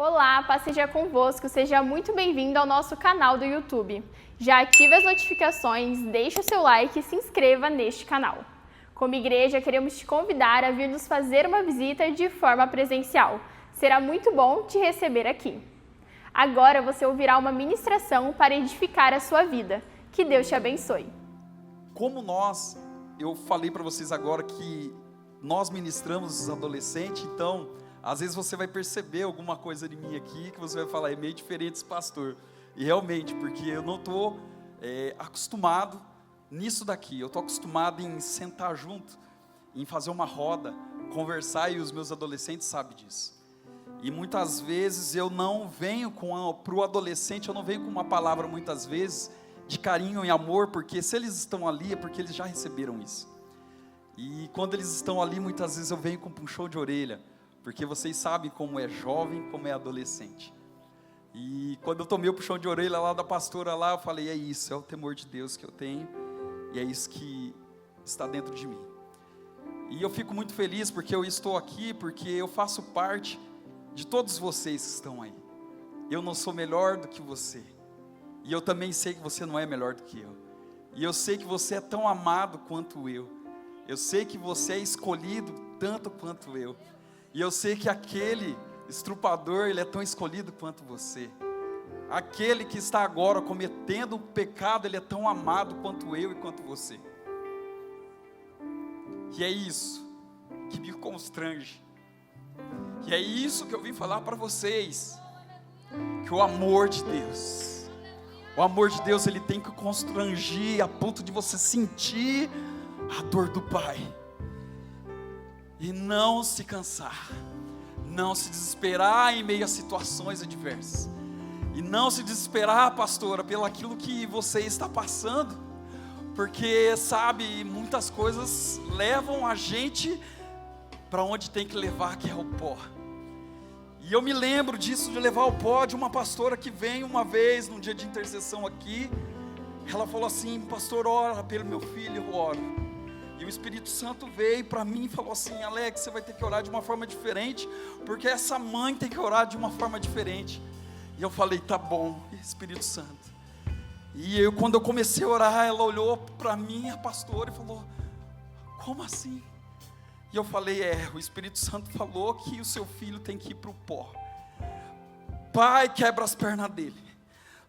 Olá, paz seja convosco, seja muito bem-vindo ao nosso canal do YouTube. Já ative as notificações, deixe o seu like e se inscreva neste canal. Como igreja, queremos te convidar a vir nos fazer uma visita de forma presencial. Será muito bom te receber aqui. Agora você ouvirá uma ministração para edificar a sua vida. Que Deus te abençoe. Eu falei para vocês agora que nós ministramos os adolescentes, então às vezes você vai perceber alguma coisa de mim aqui que você vai falar, é meio diferente esse pastor. E realmente, porque eu não estou acostumado nisso daqui. Eu estou acostumado em sentar junto, em fazer uma roda, conversar, e os meus adolescentes sabem disso. E muitas vezes eu não venho para o adolescente, eu não venho com uma palavra muitas vezes de carinho e amor, porque se eles estão ali é porque eles já receberam isso. E quando eles estão ali, muitas vezes eu venho com um puxão de orelha, porque vocês sabem como é jovem, como é adolescente. E quando eu tomei o puxão de orelha lá da pastora lá, eu falei, é isso, é o temor de Deus que eu tenho, e é isso que está dentro de mim. E eu fico muito feliz porque eu estou aqui, porque eu faço parte de todos vocês que estão aí. Eu não sou melhor do que você, e eu também sei que você não é melhor do que eu, e eu sei que você é tão amado quanto eu sei que você é escolhido tanto quanto eu, e eu sei que aquele estrupador, ele é tão escolhido quanto você. Aquele que está agora cometendo o pecado, ele é tão amado quanto eu e quanto você. E é isso que me constrange. E é isso que eu vim falar para vocês. Que o amor de Deus, ele tem que constrangir a ponto de você sentir a dor do Pai. E não se cansar, não se desesperar em meio a situações adversas, e não se desesperar, pastora, pelo aquilo que você está passando, porque sabe, muitas coisas levam a gente para onde tem que levar, que é o pó. E eu me lembro disso, de levar o pó, de uma pastora que veio uma vez, num dia de intercessão aqui, ela falou assim, pastor, ora pelo meu filho, eu oro. E o Espírito Santo veio para mim e falou assim, Alex, você vai ter que orar de uma forma diferente, porque essa mãe tem que orar de uma forma diferente. E eu falei, tá bom, Espírito Santo. E quando eu comecei a orar, ela olhou para mim, a pastora, e falou, como assim? E eu falei, o Espírito Santo falou que o seu filho tem que ir para o pó. Pai, quebra as pernas dele.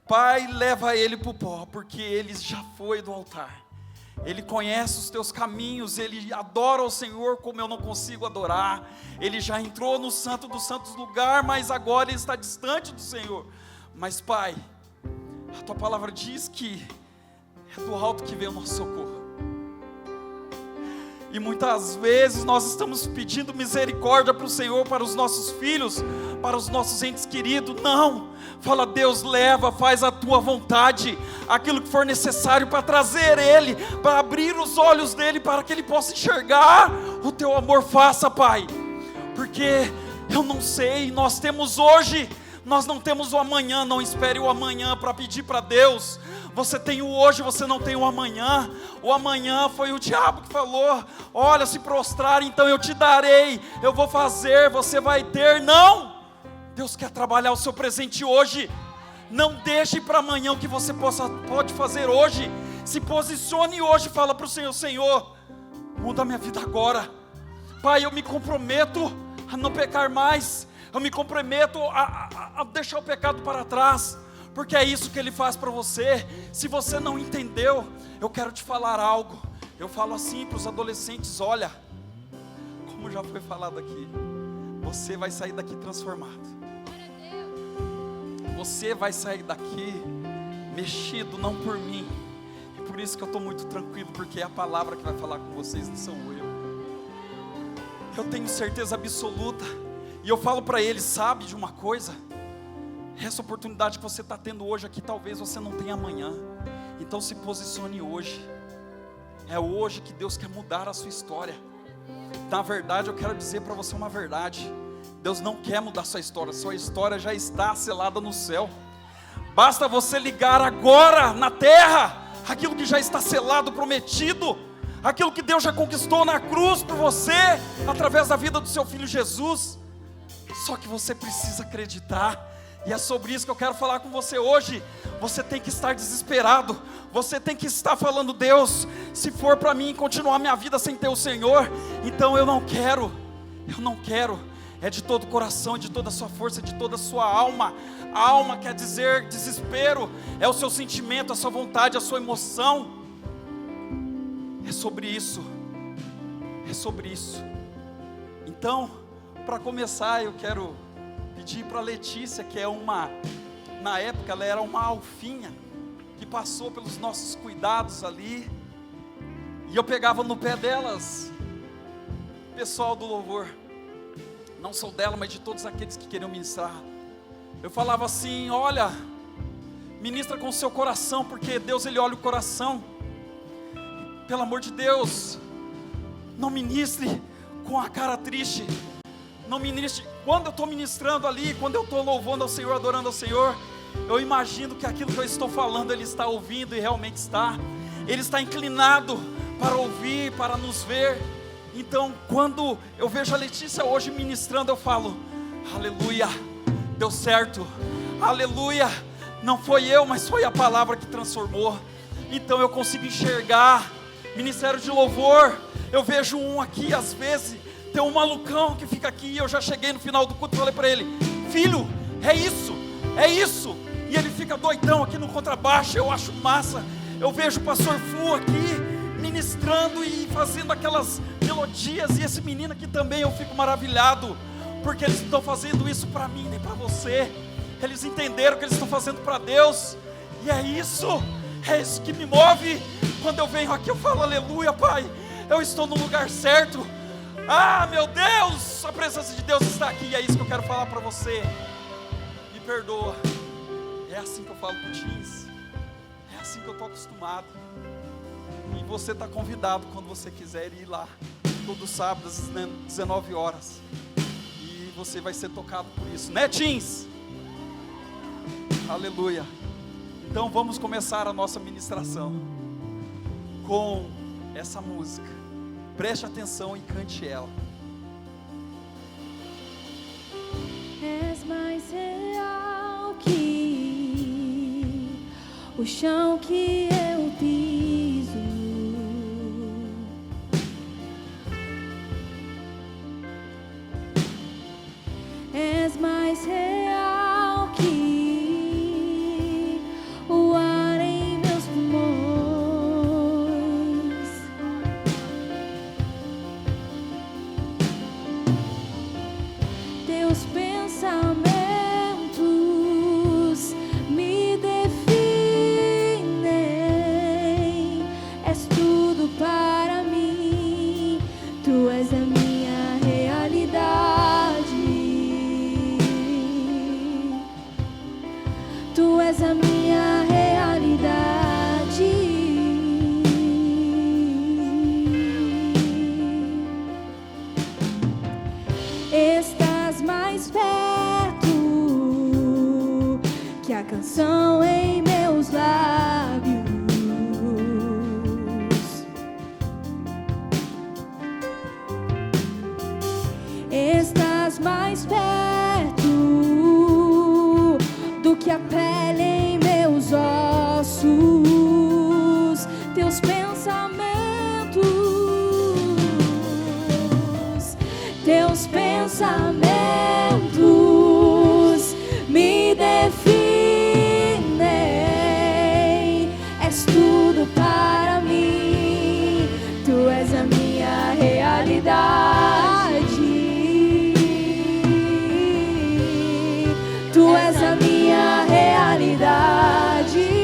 Pai, leva ele para o pó, porque ele já foi do altar. Ele conhece os teus caminhos, ele adora o Senhor como eu não consigo adorar. Ele já entrou no santo dos santos lugar, mas agora ele está distante do Senhor. Mas Pai, a tua palavra diz que é do alto que vem o nosso socorro. E muitas vezes nós estamos pedindo misericórdia para o Senhor, para os nossos filhos, para os nossos entes queridos. Não, fala, Deus, leva, faz a tua vontade, aquilo que for necessário para trazer ele, para abrir os olhos dele, para que ele possa enxergar o teu amor. Faça, Pai, porque eu não sei, nós temos hoje, nós não temos o amanhã. Não espere o amanhã para pedir para Deus. Você tem o hoje, você não tem o amanhã. O amanhã foi o diabo que falou, olha, se prostrar, então eu te darei, eu vou fazer, você vai ter. Não, Deus quer trabalhar o seu presente hoje. Não deixe para amanhã o que você pode fazer hoje. Se posicione hoje, fala para o Senhor, Senhor, muda a minha vida agora. Pai, eu me comprometo a não pecar mais, eu me comprometo a deixar o pecado para trás, porque é isso que Ele faz para você. Se você não entendeu, eu quero te falar algo. Eu falo assim para os adolescentes, olha, como já foi falado aqui, você vai sair daqui transformado. Você vai sair daqui mexido, não por mim. E por isso que eu estou muito tranquilo, porque é a palavra que vai falar com vocês, não sou eu. Eu tenho certeza absoluta. E eu falo para eles, sabe de uma coisa? Essa oportunidade que você está tendo hoje aqui, talvez você não tenha amanhã. Então se posicione hoje. É hoje que Deus quer mudar a sua história. Na verdade, eu quero dizer para você uma verdade. Deus não quer mudar sua história já está selada no céu. Basta você ligar agora na terra aquilo que já está selado, prometido, aquilo que Deus já conquistou na cruz por você, através da vida do seu Filho Jesus. Só que você precisa acreditar. E é sobre isso que eu quero falar com você hoje. Você tem que estar desesperado. Você tem que estar falando: Deus, se for para mim continuar minha vida sem ter o Senhor, então eu não quero. É de todo o coração, de toda a sua força, de toda a sua alma. A alma quer dizer desespero. É o seu sentimento, a sua vontade, a sua emoção. É sobre isso. Então, para começar, eu quero pedir para a Letícia, que é na época ela era uma alfinha, que passou pelos nossos cuidados ali, e eu pegava no pé delas, pessoal do louvor, não só dela, mas de todos aqueles que queriam ministrar, eu falava assim: olha, ministra com o seu coração, porque Deus, Ele olha o coração. Pelo amor de Deus, não ministre com a cara triste, não ministre. Quando eu estou ministrando ali, quando eu estou louvando ao Senhor, adorando ao Senhor, eu imagino que aquilo que eu estou falando, Ele está ouvindo, e realmente está. Ele está inclinado para ouvir, para nos ver. Então, quando eu vejo a Letícia hoje ministrando, eu falo: aleluia, deu certo, aleluia, não foi eu, mas foi a palavra que transformou. Então eu consigo enxergar ministério de louvor. Eu vejo um aqui, às vezes tem um malucão que fica aqui, eu já cheguei no final do culto e falei para ele: filho, é isso, e ele fica doidão aqui no contrabaixo. Eu acho massa. Eu vejo o pastor Fu aqui ministrando e fazendo aquelas melodias, e esse menino aqui também, eu fico maravilhado, porque eles não estão fazendo isso para mim, nem para você. Eles entenderam que eles estão fazendo para Deus, e é isso que me move. Quando eu venho aqui, eu falo: aleluia, Pai, eu estou no lugar certo. Ah, meu Deus, a presença de Deus está aqui, e é isso que eu quero falar para você. Me perdoa, é assim que eu falo com teens, é assim que eu estou acostumado. E você está convidado, quando você quiser, ir lá, todo sábado às 19 horas, e você vai ser tocado por isso, né, teens? Aleluia. Então vamos começar a nossa ministração com essa música. Preste atenção e cante ela. És mais real que o chão que eu piso. És mais real que o ar em meus pulmões. Teus pensamentos me definem. És tudo para mim. Tu és a minha realidade. Tu és a minha realidade. Estás mais perto que a canção em meus lábios. Estás mais perto do que a pele em meus ossos. Teus pensamentos me definem. És tudo para mim. Tu és a minha realidade. Tu és a minha realidade.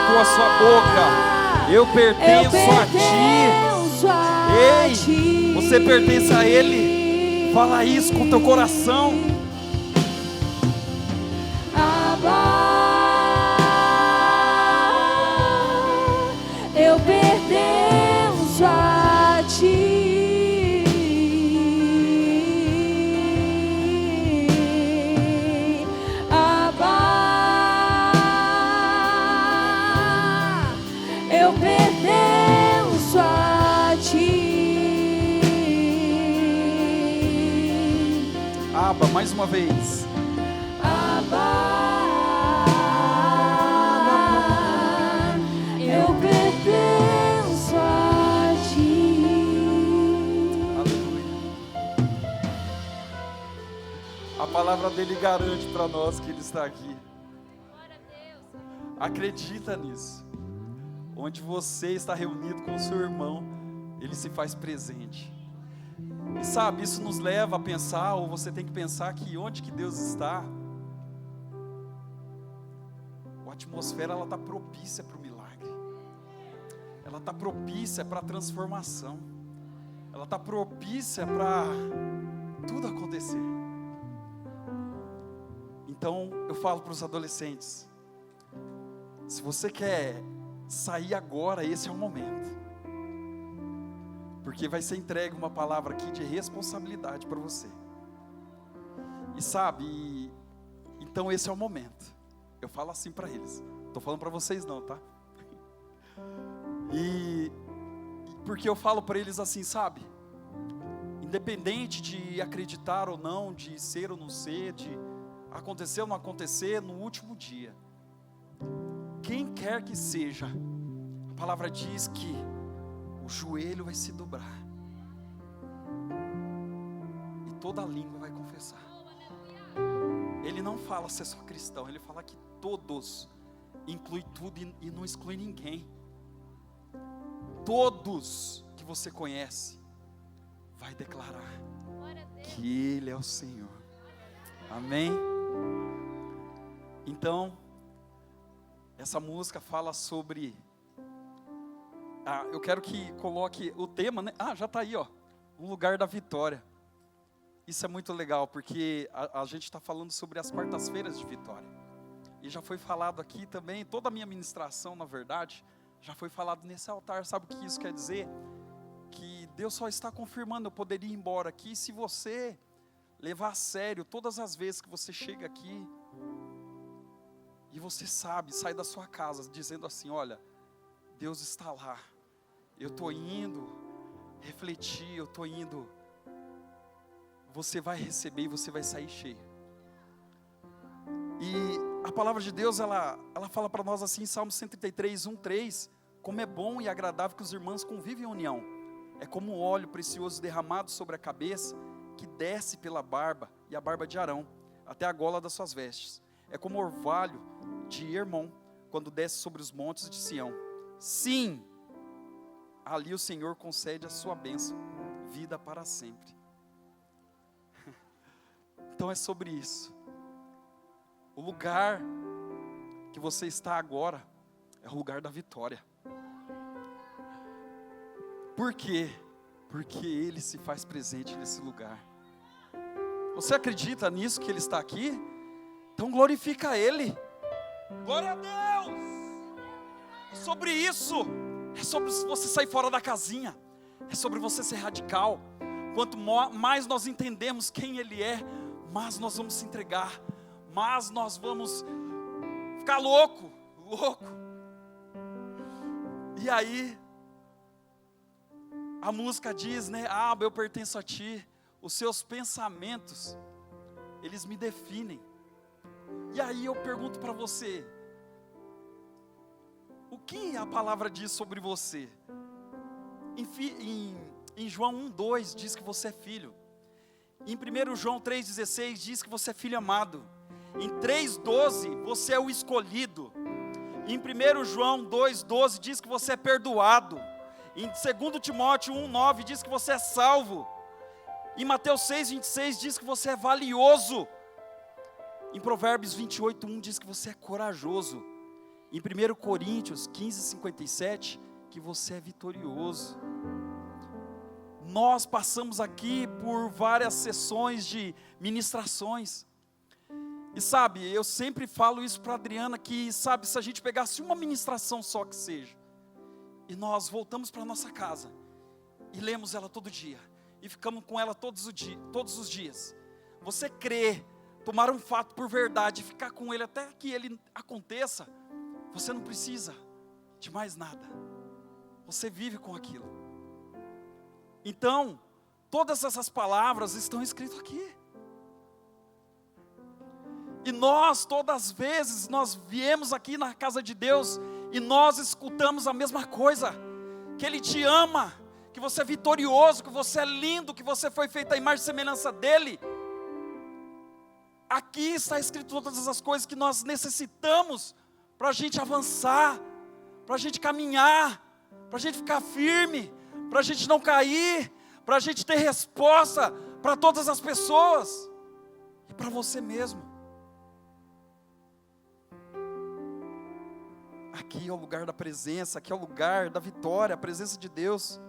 Com a sua boca: eu pertenço a ti. Ei, você pertence a Ele. Fala isso com teu coração. Eu pertenço a ti. mais uma vez. Eu pertenço a ti. Aleluia. A palavra dele garante para nós que ele está aqui. Acredita nisso. Onde você está reunido com o seu irmão, ele se faz presente. E sabe, isso nos leva a pensar, ou você tem que pensar que onde que Deus está, a atmosfera ela está propícia para o milagre. Ela está propícia para a transformação. Ela está propícia para tudo acontecer. Então eu falo para os adolescentes, se você quer sair agora, esse é o momento. Porque vai ser entregue uma palavra aqui de responsabilidade para você. E sabe, então esse é o momento. Eu falo assim para eles. Estou falando para vocês não, tá? E porque eu falo para eles assim, sabe? Independente de acreditar ou não, de ser ou não ser, de acontecer ou não acontecer, no último dia, quem quer que seja, a palavra diz que o joelho vai se dobrar e toda a língua vai confessar. Ele não fala ser só cristão, ele fala que todos, inclui tudo e não exclui ninguém. Todos que você conhece vai declarar que Ele é o Senhor. Amém? Então, essa música fala sobre... eu quero que coloque o tema, né? Já está aí, ó. Um lugar da vitória. Isso é muito legal, porque a gente está falando sobre as quartas-feiras de vitória. E já foi falado aqui também, toda a minha ministração, na verdade, já foi falado nesse altar. Sabe o que isso quer dizer? Que Deus só está confirmando, eu poderia ir embora aqui, se você levar a sério todas as vezes que você chega aqui, e você sabe, sai da sua casa dizendo assim, olha, Deus está lá, eu estou indo refletir, eu estou indo, você vai receber e você vai sair cheio. E a palavra de Deus, ela fala para nós assim, em Salmo 133, 1:3, como é bom e agradável que os irmãos convivem em união. É como um óleo precioso derramado sobre a cabeça, que desce pela barba, e a barba de Arão, até a gola das suas vestes. É como o orvalho de Hermon, quando desce sobre os montes de Sião. Sim, ali o Senhor concede a sua bênção, vida para sempre. Então é sobre isso. O lugar que você está agora é o lugar da vitória. Por quê? Porque Ele se faz presente nesse lugar. Você acredita nisso, que Ele está aqui? Então glorifica Ele. Glória a Deus! É sobre isso. É sobre você sair fora da casinha. É sobre você ser radical. Quanto mais nós entendemos quem Ele é, mais nós vamos se entregar, mais nós vamos ficar louco. E aí, a música diz, né? Eu pertenço a Ti. Os Seus pensamentos, eles me definem. E aí eu pergunto para você, o que a palavra diz sobre você? Em João 1:2 diz que você é filho. Em 1 João 3:16 diz que você é filho amado. Em 3:12 você é o escolhido. Em 1 João 2:12 diz que você é perdoado. Em 2 Timóteo 1:9 diz que você é salvo. Em Mateus 6:26 diz que você é valioso. Em Provérbios 28:1 diz que você é corajoso. Em 1 Coríntios 15:57 que você é vitorioso. Nós passamos aqui por várias sessões de ministrações. E sabe, eu sempre falo isso para a Adriana, que sabe, se a gente pegasse uma ministração só que seja, e nós voltamos para a nossa casa, e lemos ela todo dia, e ficamos com ela todos os dias, você crê, tomar um fato por verdade, e ficar com ele até que ele aconteça, você não precisa de mais nada, você vive com aquilo. Então, todas essas palavras estão escritas aqui. E nós, todas as vezes, nós viemos aqui na casa de Deus e nós escutamos a mesma coisa, que Ele te ama, que você é vitorioso, que você é lindo, que você foi feito à imagem e semelhança dEle. Aqui está escrito todas as coisas que nós necessitamos para a gente avançar, para a gente caminhar, para a gente ficar firme, para a gente não cair, para a gente ter resposta para todas as pessoas e para você mesmo. Aqui é o lugar da presença, aqui é o lugar da vitória, a presença de Deus.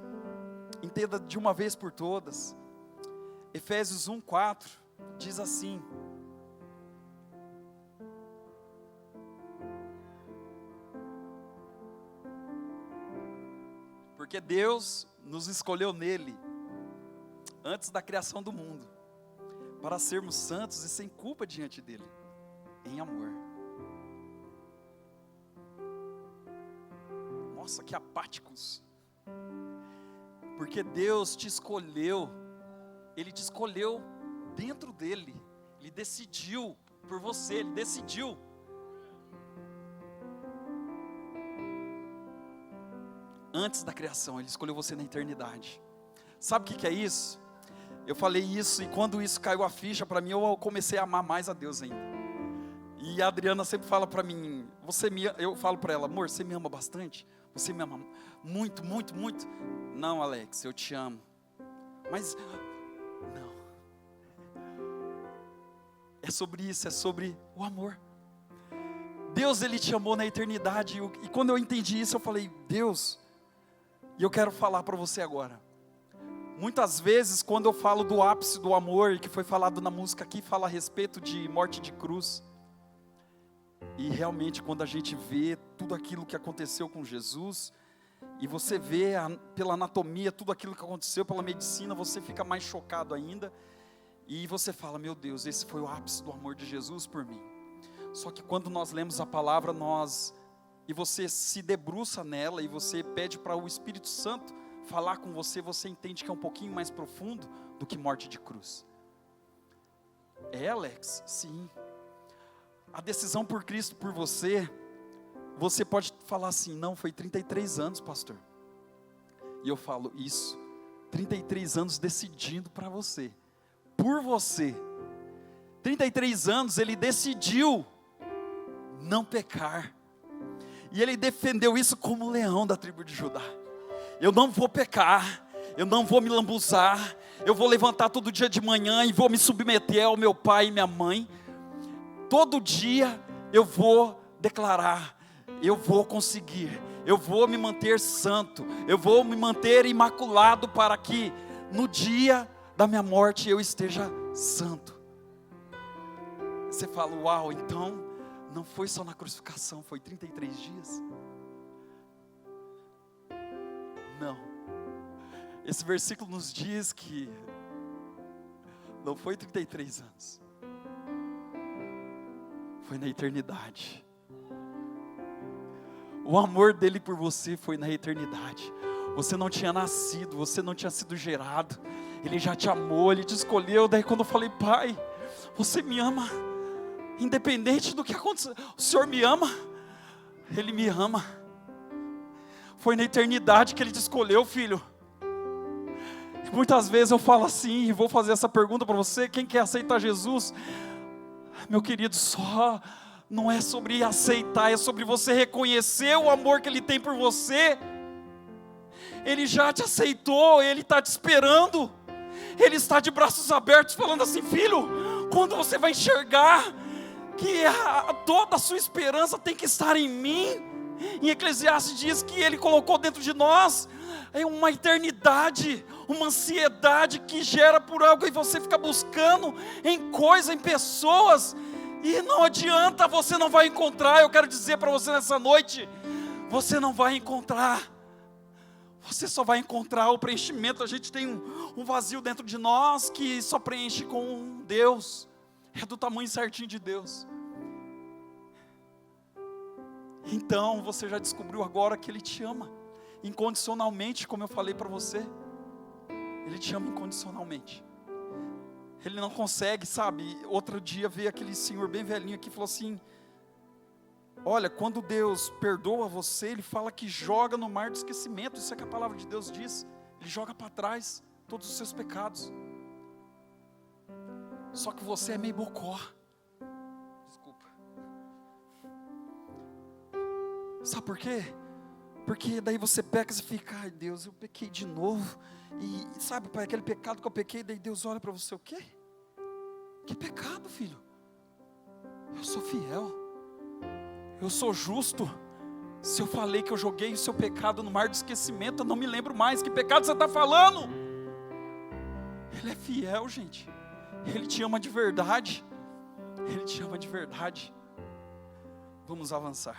Entenda de uma vez por todas. Efésios 1:4 diz assim: porque Deus nos escolheu nele, antes da criação do mundo, para sermos santos e sem culpa diante dele, em amor. Nossa, que apáticos. Porque Deus te escolheu, Ele te escolheu dentro dEle, Ele decidiu por você, Ele decidiu. Antes da criação, Ele escolheu você na eternidade. Sabe o que é isso? Eu falei isso e quando isso caiu a ficha para mim, eu comecei a amar mais a Deus ainda. E a Adriana sempre fala para mim, eu falo para ela, amor, você me ama bastante? Você me ama muito, muito, muito? Não, Alex, eu te amo. Mas, não. É sobre isso, é sobre o amor. Deus, Ele te amou na eternidade. E quando eu entendi isso, eu falei, Deus, e eu quero falar para você agora. Muitas vezes, quando eu falo do ápice do amor, que foi falado na música aqui, fala a respeito de morte de cruz. E realmente quando a gente vê tudo aquilo que aconteceu com Jesus, e você vê pela anatomia tudo aquilo que aconteceu, pela medicina, você fica mais chocado ainda, e você fala, meu Deus, esse foi o ápice do amor de Jesus por mim. Só que quando nós lemos a palavra, e você se debruça nela, e você pede para o Espírito Santo falar com você, você entende que é um pouquinho mais profundo do que morte de cruz. É, Alex? Sim. A decisão por Cristo, por você pode falar assim, não, foi 33 anos, pastor. E eu falo, isso, 33 anos decidindo para você, por você. 33 anos ele decidiu não pecar. E ele defendeu isso como leão da tribo de Judá. Eu não vou pecar, eu não vou me lambuzar, eu vou levantar todo dia de manhã e vou me submeter ao meu pai e minha mãe. Todo dia eu vou declarar, eu vou conseguir, eu vou me manter santo, eu vou me manter imaculado para que no dia da minha morte eu esteja santo. Você fala, uau, então não foi só na crucificação, foi 33 dias? Não, esse versículo nos diz que não foi 33 anos. Foi na eternidade. O amor dele por você foi na eternidade. Você não tinha nascido, você não tinha sido gerado. Ele já te amou, Ele te escolheu. Daí quando eu falei, pai, você me ama, independente do que aconteceu, o Senhor me ama, Ele me ama. Foi na eternidade que Ele te escolheu, filho. E muitas vezes eu falo assim, e vou fazer essa pergunta para você, quem quer aceitar Jesus? Meu querido, só não é sobre aceitar, é sobre você reconhecer o amor que Ele tem por você. Ele já te aceitou, Ele está te esperando, Ele está de braços abertos falando assim, filho, quando você vai enxergar que toda a sua esperança tem que estar em mim. Em Eclesiastes diz que Ele colocou dentro de nós uma eternidade, uma ansiedade que gera por algo, e você fica buscando em coisa, em pessoas, e não adianta, você não vai encontrar. Eu quero dizer para você nessa noite, você não vai encontrar, você só vai encontrar o preenchimento. A gente tem um vazio dentro de nós que só preenche com Deus, é do tamanho certinho de Deus. Então você já descobriu agora que Ele te ama incondicionalmente, como eu falei para você. Ele te ama incondicionalmente. Ele não consegue, sabe? Outro dia veio aquele senhor bem velhinho aqui e falou assim: olha, quando Deus perdoa você, Ele fala que joga no mar do esquecimento. Isso é que a palavra de Deus diz. Ele joga para trás todos os seus pecados. Só que você é meio bocó. Desculpa. Sabe por quê? Porque daí você peca e você fica: ai Deus, eu pequei de novo. E sabe, pai, aquele pecado que eu pequei, daí Deus olha para você: o quê? Que pecado, filho? Eu sou fiel, eu sou justo. Se eu falei que eu joguei o seu pecado no mar do esquecimento, eu não me lembro mais. Que pecado você está falando? Ele é fiel, gente. Ele te ama de verdade. Ele te ama de verdade. Vamos avançar.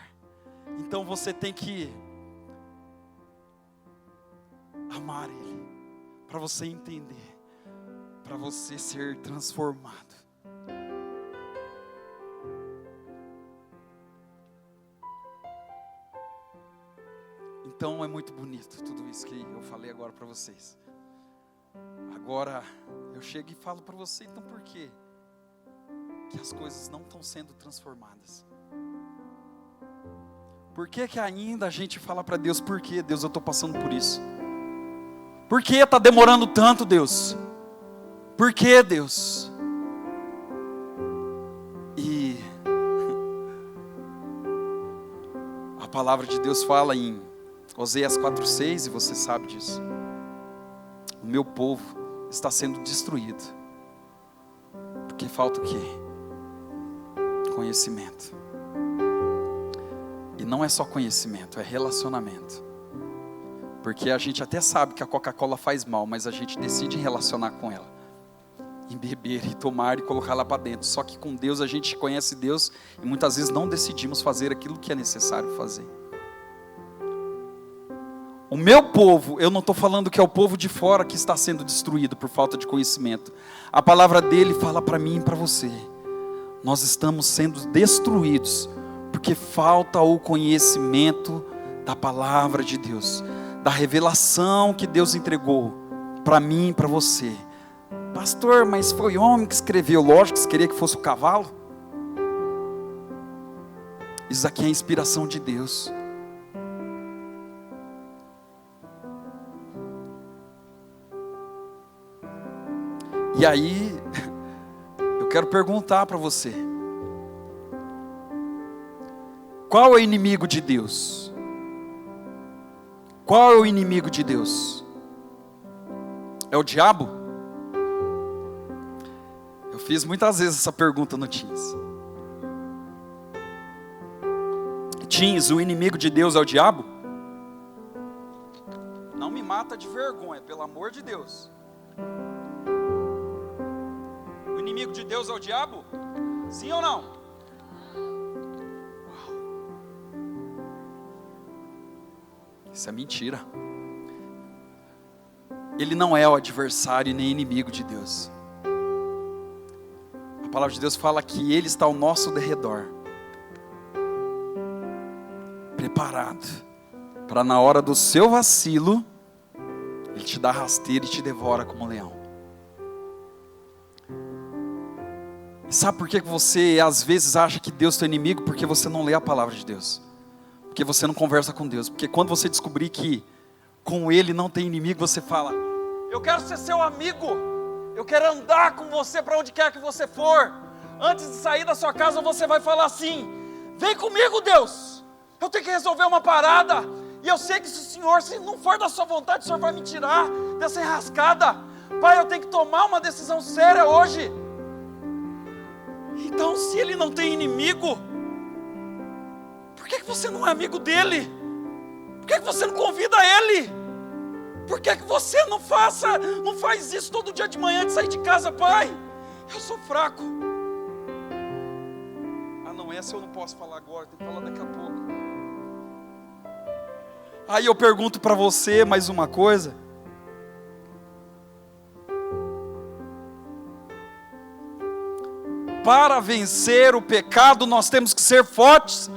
Então você tem que amar Ele, para você entender, para você ser transformado. Então é muito bonito tudo isso que eu falei agora para vocês. Agora eu chego e falo para você: então por quê que as coisas não estão sendo transformadas? Por que que ainda a gente fala para Deus: por que, Deus, eu estou passando por isso? Por que está demorando tanto, Deus? Por que, Deus? E a palavra de Deus fala em Oséias 4:6, e você sabe disso: o meu povo está sendo destruído, porque falta o quê? Conhecimento. E não é só conhecimento, é relacionamento. Porque a gente até sabe que a Coca-Cola faz mal, mas a gente decide relacionar com ela, em beber, e tomar, e colocar lá para dentro. Só que com Deus a gente conhece Deus, e muitas vezes não decidimos fazer aquilo que é necessário fazer. O meu povo, eu não estou falando que é o povo de fora que está sendo destruído por falta de conhecimento. A palavra dele fala para mim e para você: nós estamos sendo destruídos porque falta o conhecimento da palavra de Deus, da revelação que Deus entregou para mim e para você. Pastor, mas foi homem que escreveu. Lógico que queria que fosse o cavalo. Isso aqui é a inspiração de Deus. E aí, eu quero perguntar para você: qual é o inimigo de Deus? Qual é o inimigo de Deus? É o diabo? Eu fiz muitas vezes essa pergunta no Teams. Teams, o inimigo de Deus é o diabo? Não me mata de vergonha, pelo amor de Deus. O inimigo de Deus é o diabo? Sim ou não? Isso é mentira. Ele não é o adversário nem inimigo de Deus. A palavra de Deus fala que Ele está ao nosso derredor, preparado, para na hora do seu vacilo, Ele te dá rasteira e te devora como um leão. Sabe por que você às vezes acha que Deus é teu inimigo? Porque você não lê a palavra de Deus, porque você não conversa com Deus. Porque quando você descobrir que com Ele não tem inimigo, você fala: eu quero ser seu amigo, eu quero andar com você para onde quer que você for. Antes de sair da sua casa, você vai falar assim: vem comigo, Deus, eu tenho que resolver uma parada, e eu sei que se o Senhor, se não for da sua vontade, o Senhor vai me tirar dessa enrascada. Pai, eu tenho que tomar uma decisão séria hoje. Então, se Ele não tem inimigo, por que você não é amigo dEle? Por que você não convida Ele? Por que você não faz isso todo dia de manhã, de sair de casa? Pai, eu sou fraco. Ah não, essa eu não posso falar agora, tem que falar daqui a pouco. Aí eu pergunto para você mais uma coisa: para vencer o pecado, nós temos que ser fortes?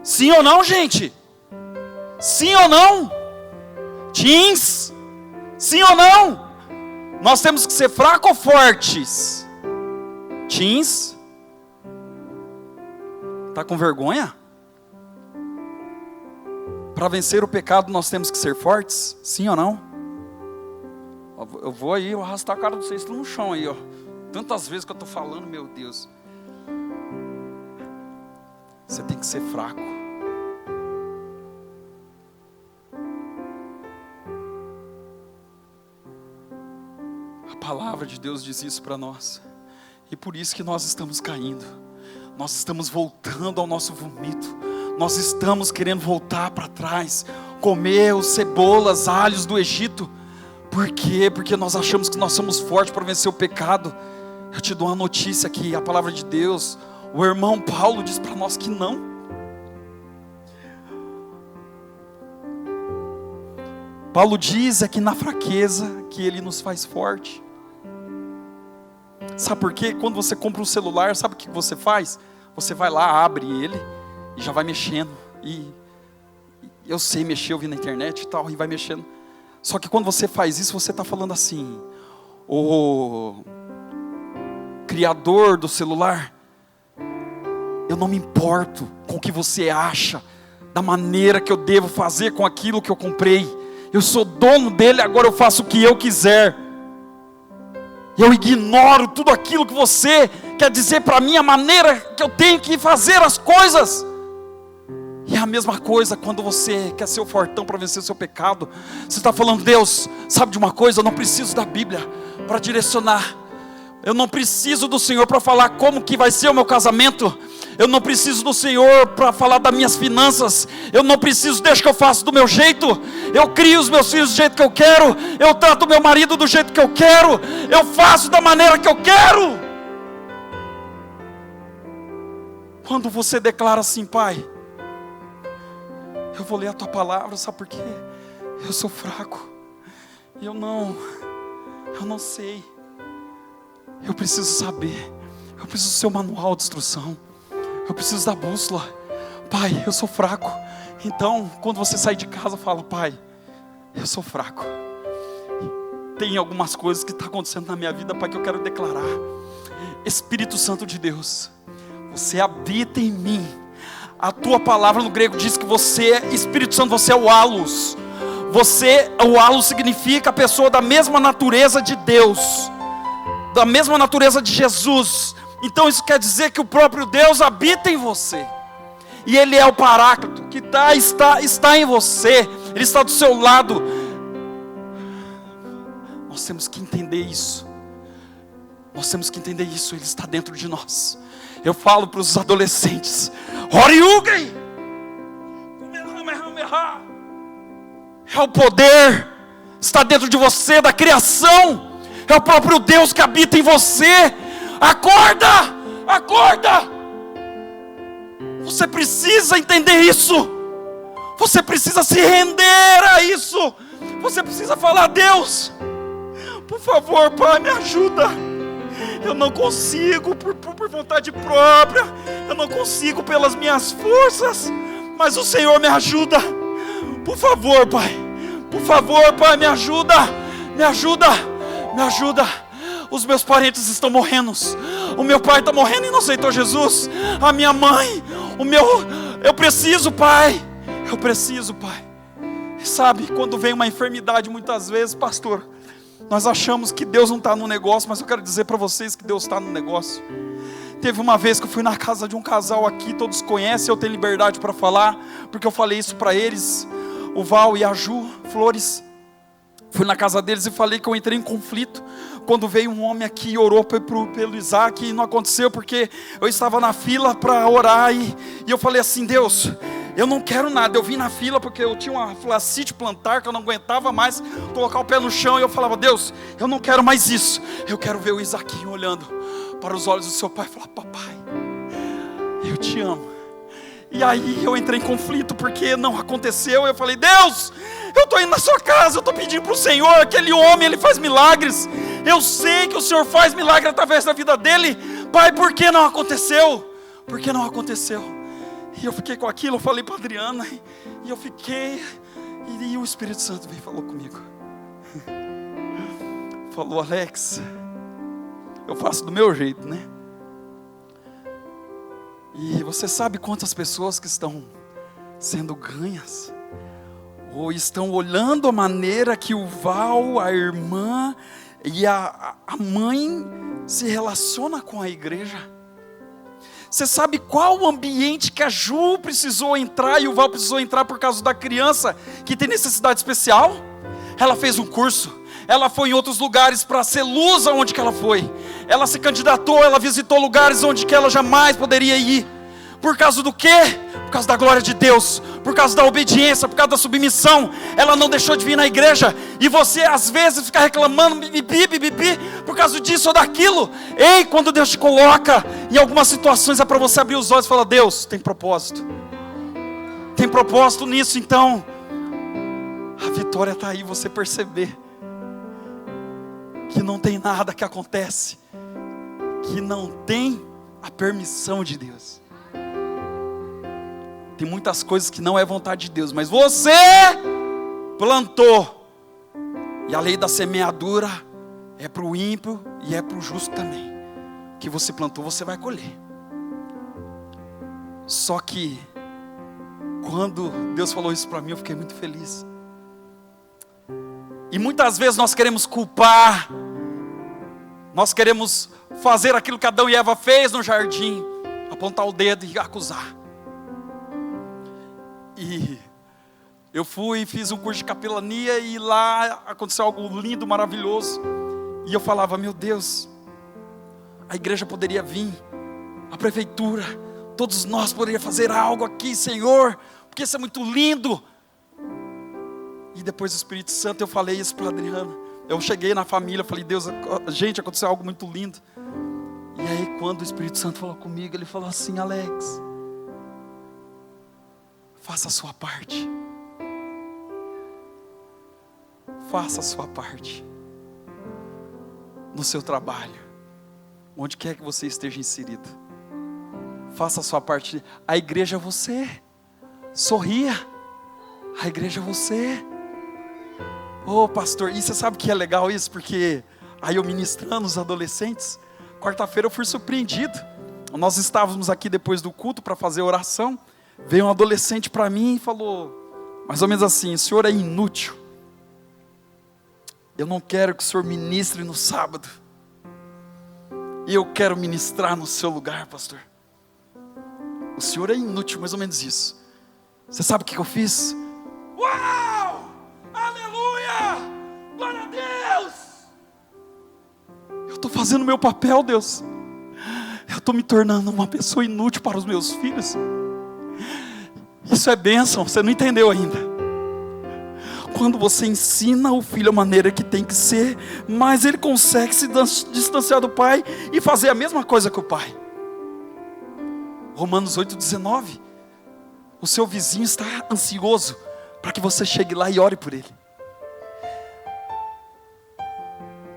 Sim ou não, gente? Sim ou não? Teens? Sim ou não? Nós temos que ser fracos ou fortes? Teens? Está com vergonha? Para vencer o pecado nós temos que ser fortes? Sim ou não? Eu vou aí, eu arrastar a cara de vocês no chão aí, ó. Tantas vezes que eu estou falando, meu Deus. Você tem que ser fraco. A palavra de Deus diz isso para nós. E por isso que nós estamos caindo. Nós estamos voltando ao nosso vomito. Nós estamos querendo voltar para trás. Comer os cebolas, alhos do Egito. Por quê? Porque nós achamos que nós somos fortes para vencer o pecado. Eu te dou uma notícia aqui, a palavra de Deus. O irmão Paulo diz para nós que não. Paulo diz que na fraqueza que ele nos faz forte. Sabe por quê? Quando você compra um celular, sabe o que você faz? Você vai lá, abre ele e já vai mexendo. E eu sei mexer, eu vi na internet e tal, e vai mexendo. Só que quando você faz isso, você está falando assim: o criador do celular, eu não me importo com o que você acha, da maneira que eu devo fazer com aquilo que eu comprei. Eu sou dono dele, agora eu faço o que eu quiser. Eu ignoro tudo aquilo que você quer dizer para mim, a maneira que eu tenho que fazer as coisas. E é a mesma coisa quando você quer ser o fortão para vencer o seu pecado. Você está falando: Deus, sabe de uma coisa? Eu não preciso da Bíblia para direcionar. Eu não preciso do Senhor para falar como que vai ser o meu casamento. Eu não preciso do Senhor para falar das minhas finanças. Eu não preciso, deixa que eu faço do meu jeito. Eu crio os meus filhos do jeito que eu quero. Eu trato o meu marido do jeito que eu quero. Eu faço da maneira que eu quero. Quando você declara assim: Pai, eu vou ler a Tua palavra, sabe por quê? Eu sou fraco. Eu não sei. Eu preciso saber. Eu preciso do Seu manual de instrução. Eu preciso da bússola. Pai, eu sou fraco. Então, quando você sai de casa, fala: Pai, eu sou fraco. Tem algumas coisas que estão acontecendo na minha vida, Pai, que eu quero declarar. Espírito Santo de Deus, você habita em mim. A Tua palavra no grego diz que você, Espírito Santo, você é o halos. O halos significa a pessoa da mesma natureza de Deus, da mesma natureza de Jesus. Então isso quer dizer que o próprio Deus habita em você. E Ele é o Paráclito que está em você. Ele está do seu lado. Nós temos que entender isso. Nós temos que entender isso. Ele está dentro de nós. Eu falo para os adolescentes: Horiugei! É o poder. Está dentro de você, da criação. É o próprio Deus que habita em você. Acorda! Acorda! Você precisa entender isso. Você precisa se render a isso. Você precisa falar: Deus, por favor, Pai, me ajuda. Eu não consigo por vontade própria. Eu não consigo pelas minhas forças. Mas o Senhor me ajuda. Por favor, Pai. Por favor, Pai, me ajuda. Me ajuda. Me ajuda. Os meus parentes estão morrendo. O meu pai está morrendo e não aceitou Jesus. A minha mãe. Eu preciso, Pai. Eu preciso, Pai. E sabe, quando vem uma enfermidade, muitas vezes, pastor, nós achamos que Deus não está no negócio. Mas eu quero dizer para vocês que Deus está no negócio. Teve uma vez que eu fui na casa de um casal aqui. Todos conhecem, eu tenho liberdade para falar, porque eu falei isso para eles. O Val e a Ju Flores. Fui na casa deles e falei que eu entrei em conflito quando veio um homem aqui e orou pelo Isaac, e não aconteceu porque eu estava na fila para orar, e eu falei assim: Deus, eu não quero nada. Eu vim na fila porque eu tinha uma flacite plantar que eu não aguentava mais colocar o pé no chão, e eu falava: Deus, eu não quero mais isso. Eu quero ver o Isaquinho olhando para os olhos do seu pai e falar: Papai, eu te amo. E aí eu entrei em conflito porque não aconteceu. Eu falei: Deus, eu estou indo na sua casa, eu estou pedindo para o Senhor. Aquele homem, ele faz milagres. Eu sei que o Senhor faz milagre através da vida dele. Pai, por que não aconteceu? Por que não aconteceu? E eu fiquei com aquilo, eu falei para a Adriana. E eu fiquei. E o Espírito Santo veio e falou comigo. falou: Alex, eu faço do meu jeito, né? E você sabe quantas pessoas que estão sendo ganhas, ou estão olhando a maneira que o Val, a irmã e a mãe se relaciona com a igreja? Você sabe qual o ambiente que a Ju precisou entrar e o Val precisou entrar por causa da criança que tem necessidade especial? Ela fez um curso, ela foi em outros lugares para ser luz aonde que ela foi. Ela se candidatou, ela visitou lugares onde que ela jamais poderia ir. Por causa do quê? Por causa da glória de Deus, por causa da obediência, por causa da submissão. Ela não deixou de vir na igreja. E você às vezes fica reclamando, bibi, por causa disso ou daquilo. Ei, quando Deus te coloca em algumas situações, é para você abrir os olhos e falar: Deus, tem propósito. Tem propósito nisso. Então a vitória está aí, você perceber que não tem nada que acontece que não tem a permissão de Deus. Tem muitas coisas que não é vontade de Deus, mas você plantou. E a lei da semeadura é para o ímpio e é para o justo também. O que você plantou, você vai colher. Só que quando Deus falou isso para mim, eu fiquei muito feliz. E muitas vezes nós queremos culpar, nós queremos fazer aquilo que Adão e Eva fez no jardim, apontar o dedo e acusar. E eu fui e fiz um curso de capelania, e lá aconteceu algo lindo, maravilhoso. E eu falava: meu Deus, a igreja poderia vir, a prefeitura, todos nós poderíamos fazer algo aqui, Senhor, porque isso é muito lindo. E depois do Espírito Santo eu falei isso para a Adriana. Eu cheguei na família, falei: Deus, gente, aconteceu algo muito lindo. E aí quando o Espírito Santo falou comigo, ele falou assim: Alex, faça a sua parte. Faça a sua parte. No seu trabalho, onde quer que você esteja inserido, faça a sua parte. A igreja é você. Sorria. A igreja é você. Ô pastor, e você sabe que é legal isso? Porque aí eu ministrando os adolescentes, quarta-feira eu fui surpreendido. Nós estávamos aqui depois do culto para fazer oração. Veio um adolescente para mim e falou, mais ou menos assim: o senhor é inútil. Eu não quero que o senhor ministre no sábado. E eu quero ministrar no seu lugar, pastor. O senhor é inútil, mais ou menos isso. Você sabe o que eu fiz? Uau! Aleluia! Glória a Deus! Eu estou fazendo o meu papel, Deus. Eu estou me tornando uma pessoa inútil para os meus filhos. Isso é bênção, você não entendeu ainda. Quando você ensina o filho a maneira que tem que ser, mas ele consegue se distanciar do pai e fazer a mesma coisa que o pai. Romanos 8,19. O seu vizinho está ansioso para que você chegue lá e ore por ele.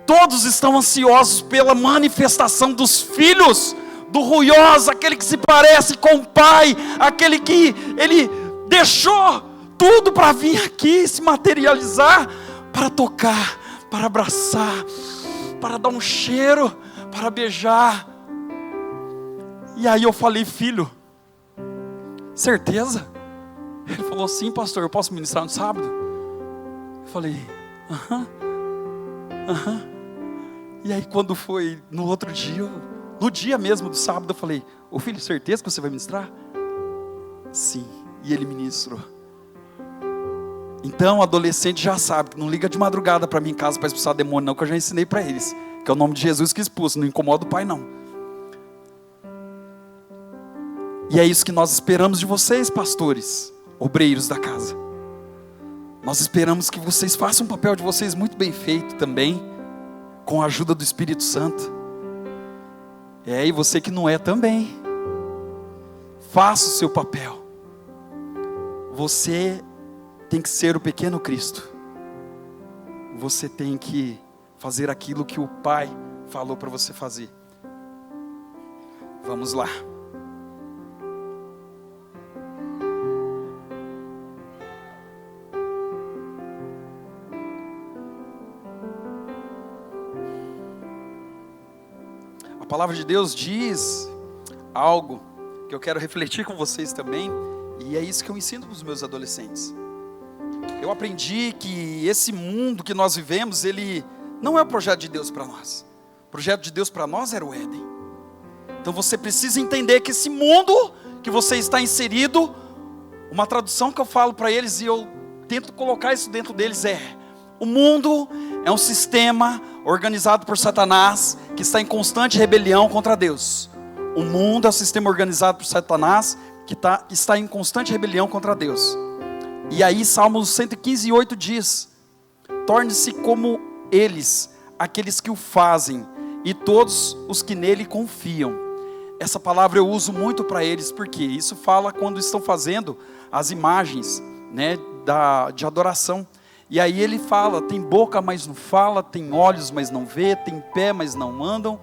Todos estão ansiosos pela manifestação dos filhos do ruioso, aquele que se parece com o pai, aquele que ele deixou tudo para vir aqui, se materializar, para tocar, para abraçar, para dar um cheiro, para beijar. E aí eu falei: filho, certeza? Ele falou: sim, pastor, eu posso ministrar no sábado? Eu falei: aham. E aí quando foi no outro dia, no dia mesmo do sábado, eu falei: ô filho, certeza que você vai ministrar? Sim. E ele ministrou. Então o adolescente já sabe que não liga de madrugada para mim em casa para expulsar demônio não, que eu já ensinei para eles, que é o nome de Jesus que expulsa, não incomoda o pai não. E é isso que nós esperamos de vocês, pastores, obreiros da casa. Nós esperamos que vocês façam o papel de vocês muito bem feito também, com a ajuda do Espírito Santo. E você que não é também, faça o seu papel. Você tem que ser o pequeno Cristo. Você tem que fazer aquilo que o Pai falou para você fazer. Vamos lá. A palavra de Deus diz algo que eu quero refletir com vocês também, e é isso que eu ensino para os meus adolescentes. Eu aprendi que esse mundo que nós vivemos, ele não é o projeto de Deus para nós. O projeto de Deus para nós era o Éden. Então você precisa entender que esse mundo que você está inserido, uma tradução que eu falo para eles e eu tento colocar isso dentro deles é: o mundo é um sistema organizado por Satanás que está em constante rebelião contra Deus. O mundo é um sistema organizado por Satanás que está em constante rebelião contra Deus. E aí Salmos 115:8 diz: torne-se como eles, aqueles que o fazem, e todos os que nele confiam. Essa palavra eu uso muito para eles, porque isso fala quando estão fazendo as imagens, né, de adoração. E aí ele fala: tem boca, mas não fala, tem olhos, mas não vê, tem pé, mas não andam.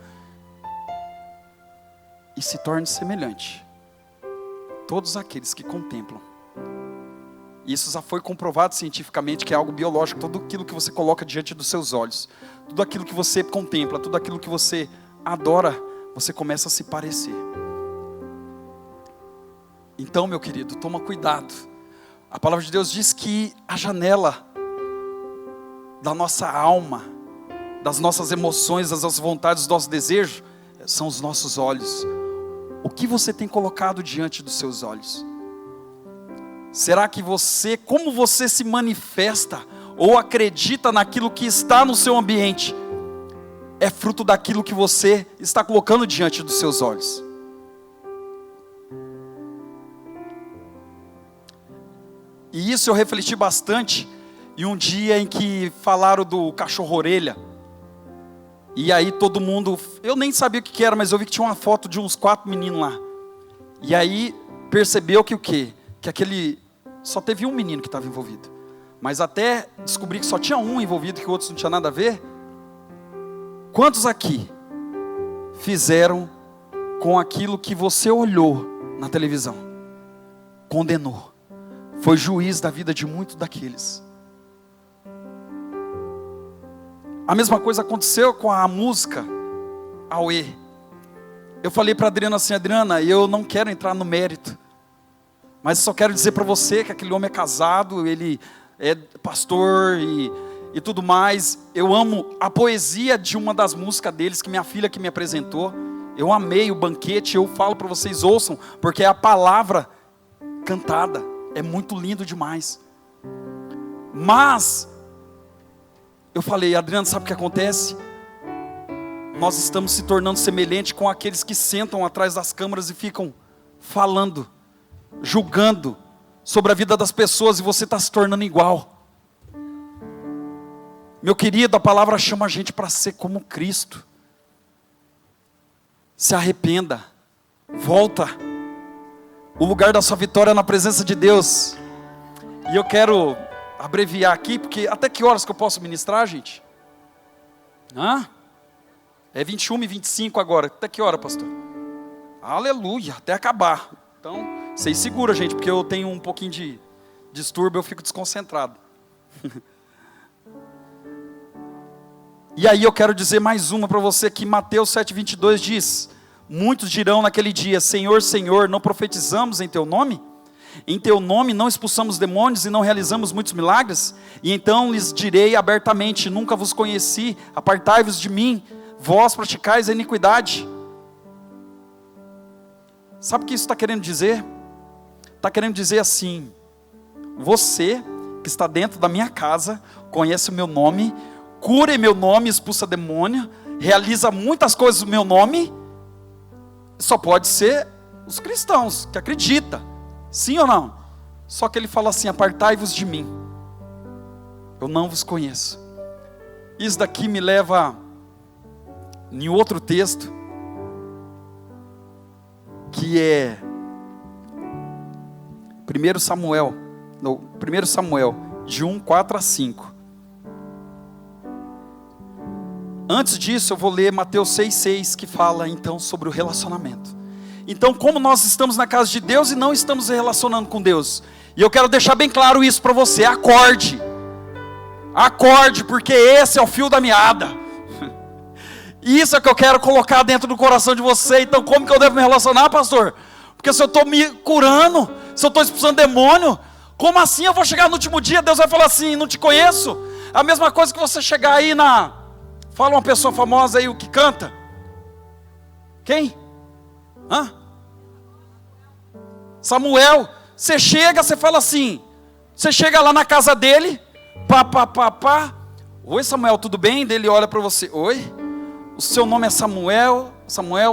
E se torne semelhante. Todos aqueles que contemplam. Isso já foi comprovado cientificamente que é algo biológico. Tudo aquilo que você coloca diante dos seus olhos, tudo aquilo que você contempla, tudo aquilo que você adora, você começa a se parecer. Então, meu querido, toma cuidado. A palavra de Deus diz que a janela da nossa alma, das nossas emoções, das nossas vontades, dos nossos desejos, são os nossos olhos. O que você tem colocado diante dos seus olhos? Será que você, como você se manifesta ou acredita naquilo que está no seu ambiente, é fruto daquilo que você está colocando diante dos seus olhos? E isso eu refleti bastante em um dia em que falaram do cachorro-orelha. E aí todo mundo, eu nem sabia o que era, mas eu vi que tinha uma foto de uns 4 meninos lá. E aí percebeu que o quê? Que aquele, só teve um menino que estava envolvido. Mas até descobri que só tinha um envolvido, que outros não tinha nada a ver. Quantos aqui fizeram com aquilo que você olhou na televisão? Condenou. Foi juiz da vida de muitos daqueles. A mesma coisa aconteceu com a música Auê. Eu falei para a Adriana assim: Adriana, eu não quero entrar no mérito, mas só quero dizer para você que aquele homem é casado, ele é pastor e tudo mais. Eu amo a poesia de uma das músicas deles, que minha filha que me apresentou. Eu amei o banquete, eu falo para vocês, ouçam, porque é a palavra cantada. É muito lindo demais. Mas eu falei: Adriano, sabe o que acontece? Nós estamos se tornando semelhante com aqueles que sentam atrás das câmeras e ficam falando, julgando sobre a vida das pessoas, e você está se tornando igual. Meu querido, a palavra chama a gente para ser como Cristo. Se arrependa, volta. O lugar da sua vitória é na presença de Deus. E eu quero abreviar aqui, porque até que horas que eu posso ministrar, gente? É 21h25 agora. Até que hora, pastor? Aleluia, até acabar. Então, vocês seguram, gente, porque eu tenho um pouquinho de distúrbio, eu fico desconcentrado. E aí eu quero dizer mais uma para você, que Mateus 7:22 diz: muitos dirão naquele dia: Senhor, Senhor, não profetizamos em teu nome? Em teu nome não expulsamos demônios e não realizamos muitos milagres? E então lhes direi abertamente: nunca vos conheci, apartai-vos de mim, vós praticais a iniquidade. Sabe o que isso está querendo dizer? Está querendo dizer assim: você que está dentro da minha casa, conhece o meu nome, cura em meu nome, expulsa demônio, realiza muitas coisas no meu nome, só pode ser os cristãos que acreditam, sim ou não? Só que ele fala assim: apartai-vos de mim, eu não vos conheço. Isso daqui me leva em outro texto, que é 1 Samuel, de 1:4-5. Antes disso eu vou ler Mateus 6:6, que fala então sobre o relacionamento. Então, como nós estamos na casa de Deus e não estamos se relacionando com Deus, e eu quero deixar bem claro isso para você: acorde, porque esse é o fio da meada. Isso é que eu quero colocar dentro do coração de você. Então como que eu devo me relacionar, pastor? Porque se eu estou me curando, se eu estou expulsando demônio, como assim eu vou chegar no último dia, Deus vai falar assim, não te conheço? A mesma coisa que você chegar aí fala uma pessoa famosa aí, o que canta. Quem? Samuel. Você chega, você fala assim, você chega lá na casa dele, pá. Oi Samuel, tudo bem? Ele olha para você, oi? O seu nome é Samuel,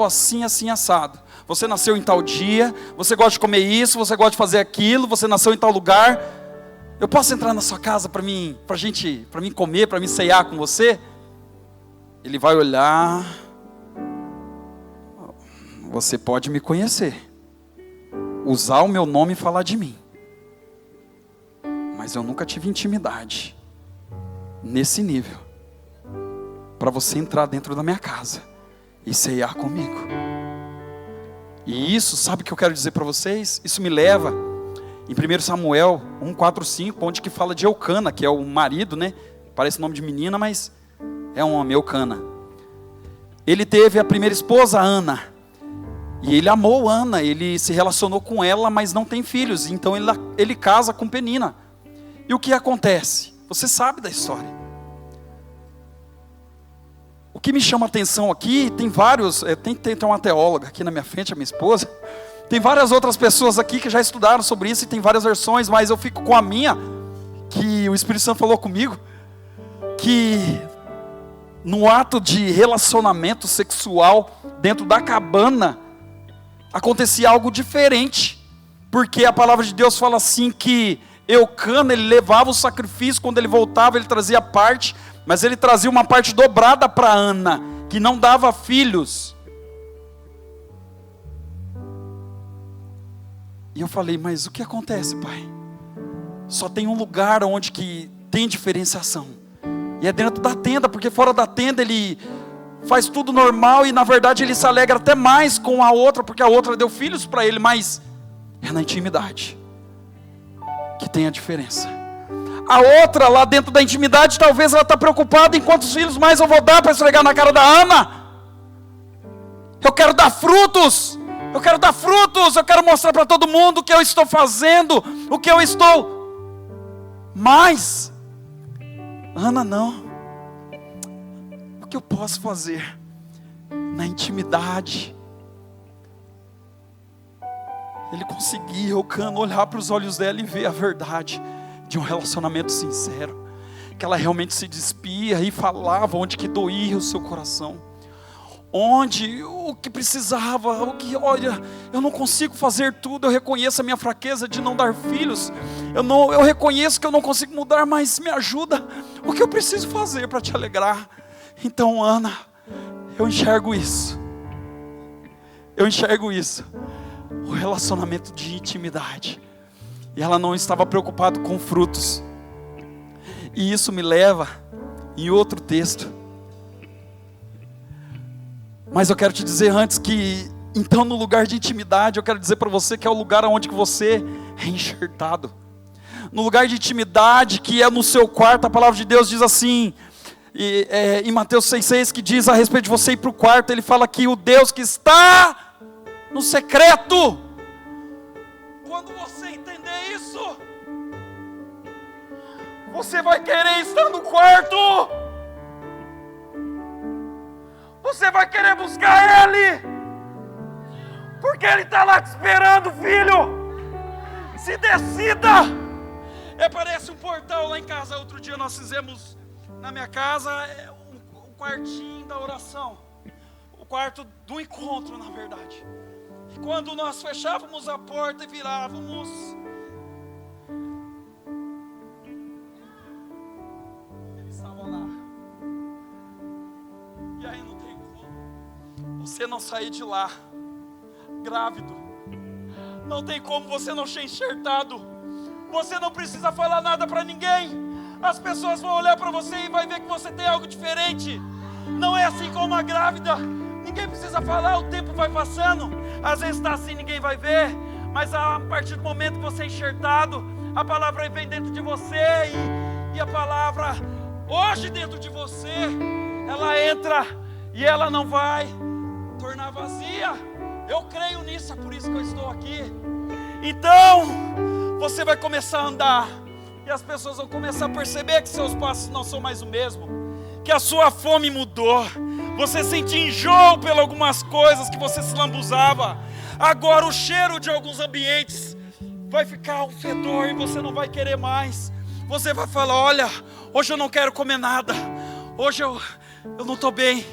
assim, assado. Você nasceu em tal dia, você gosta de comer isso, você gosta de fazer aquilo, você nasceu em tal lugar. Eu posso entrar na sua casa para mim comer, para mim ceiar com você? Ele vai olhar. Você pode me conhecer, usar o meu nome e falar de mim, mas eu nunca tive intimidade nesse nível para você entrar dentro da minha casa e ceiar comigo. E isso, sabe o que eu quero dizer para vocês? Isso me leva em 1 Samuel 1:4-5, onde que fala de Eucana, que é o marido, né? Parece nome de menina, mas é um homem, Eucana. Ele teve a primeira esposa, Ana, e ele amou Ana, ele se relacionou com ela, mas não tem filhos, então ele casa com Penina. E o que acontece? Você sabe da história. O que me chama a atenção aqui, tem vários, tem uma teóloga aqui na minha frente, a minha esposa, tem várias outras pessoas aqui que já estudaram sobre isso, e tem várias versões, mas eu fico com a minha, que o Espírito Santo falou comigo, que no ato de relacionamento sexual, dentro da cabana, acontecia algo diferente, porque a palavra de Deus fala assim, que Eucana, ele levava o sacrifício, quando ele voltava, ele trazia parte, mas ele trazia uma parte dobrada para Ana, que não dava filhos. E eu falei, mas o que acontece, pai? Só tem um lugar onde que tem diferenciação, e é dentro da tenda, porque fora da tenda ele faz tudo normal, e na verdade ele se alegra até mais com a outra, porque a outra deu filhos para ele, mas é na intimidade que tem a diferença. A outra lá dentro da intimidade, talvez ela está preocupada em quantos filhos mais eu vou dar para esfregar na cara da Ana. Eu quero dar frutos, eu quero mostrar para todo mundo o que eu estou fazendo, o que eu estou. Mas Ana não. O que eu posso fazer na intimidade? Ele conseguia, Eucana, olhar para os olhos dela e ver a verdade de um relacionamento sincero, que ela realmente se despia e falava onde que doía o seu coração, onde o que precisava, olha, eu não consigo fazer tudo, eu reconheço a minha fraqueza de não dar filhos, eu reconheço que eu não consigo mudar, mas me ajuda, o que eu preciso fazer para te alegrar? Então, Ana, eu enxergo isso, o relacionamento de intimidade, e ela não estava preocupada com frutos. E isso me leva em outro texto, mas eu quero te dizer antes que, então, no lugar de intimidade, eu quero dizer para você que é o lugar onde que você é enxertado. No lugar de intimidade, que é no seu quarto, a palavra de Deus diz assim, em Mateus 6,6, que diz a respeito de você ir para o quarto, ele fala que o Deus que está no secreto, quando você entender isso, você vai querer estar no quarto, você vai querer buscar Ele, porque Ele está lá te esperando, filho. Se decida. Parece um portal lá em casa. Outro dia nós fizemos na minha casa um quartinho da oração, o quarto do encontro, na verdade. E quando nós fechávamos a porta e virávamos, ele estava lá. E aí não tem como você não sair de lá grávido, não tem como você não ser enxertado. Você não precisa falar nada para ninguém, as pessoas vão olhar para você e vai ver que você tem algo diferente. Não é assim como a grávida, ninguém precisa falar, o tempo vai passando, às vezes está assim, ninguém vai ver, mas a partir do momento que você é enxertado, a palavra vem dentro de você, e a palavra hoje dentro de você, ela entra e ela não vai tornar vazia. Eu creio nisso, é por isso que eu estou aqui. Então, você vai começar a andar, e as pessoas vão começar a perceber que seus passos não são mais o mesmo, que a sua fome mudou. Você sente enjoo por algumas coisas que você se lambuzava. Agora o cheiro de alguns ambientes vai ficar um fedor e você não vai querer mais. Você vai falar: olha, hoje eu não quero comer nada, hoje eu não estou bem.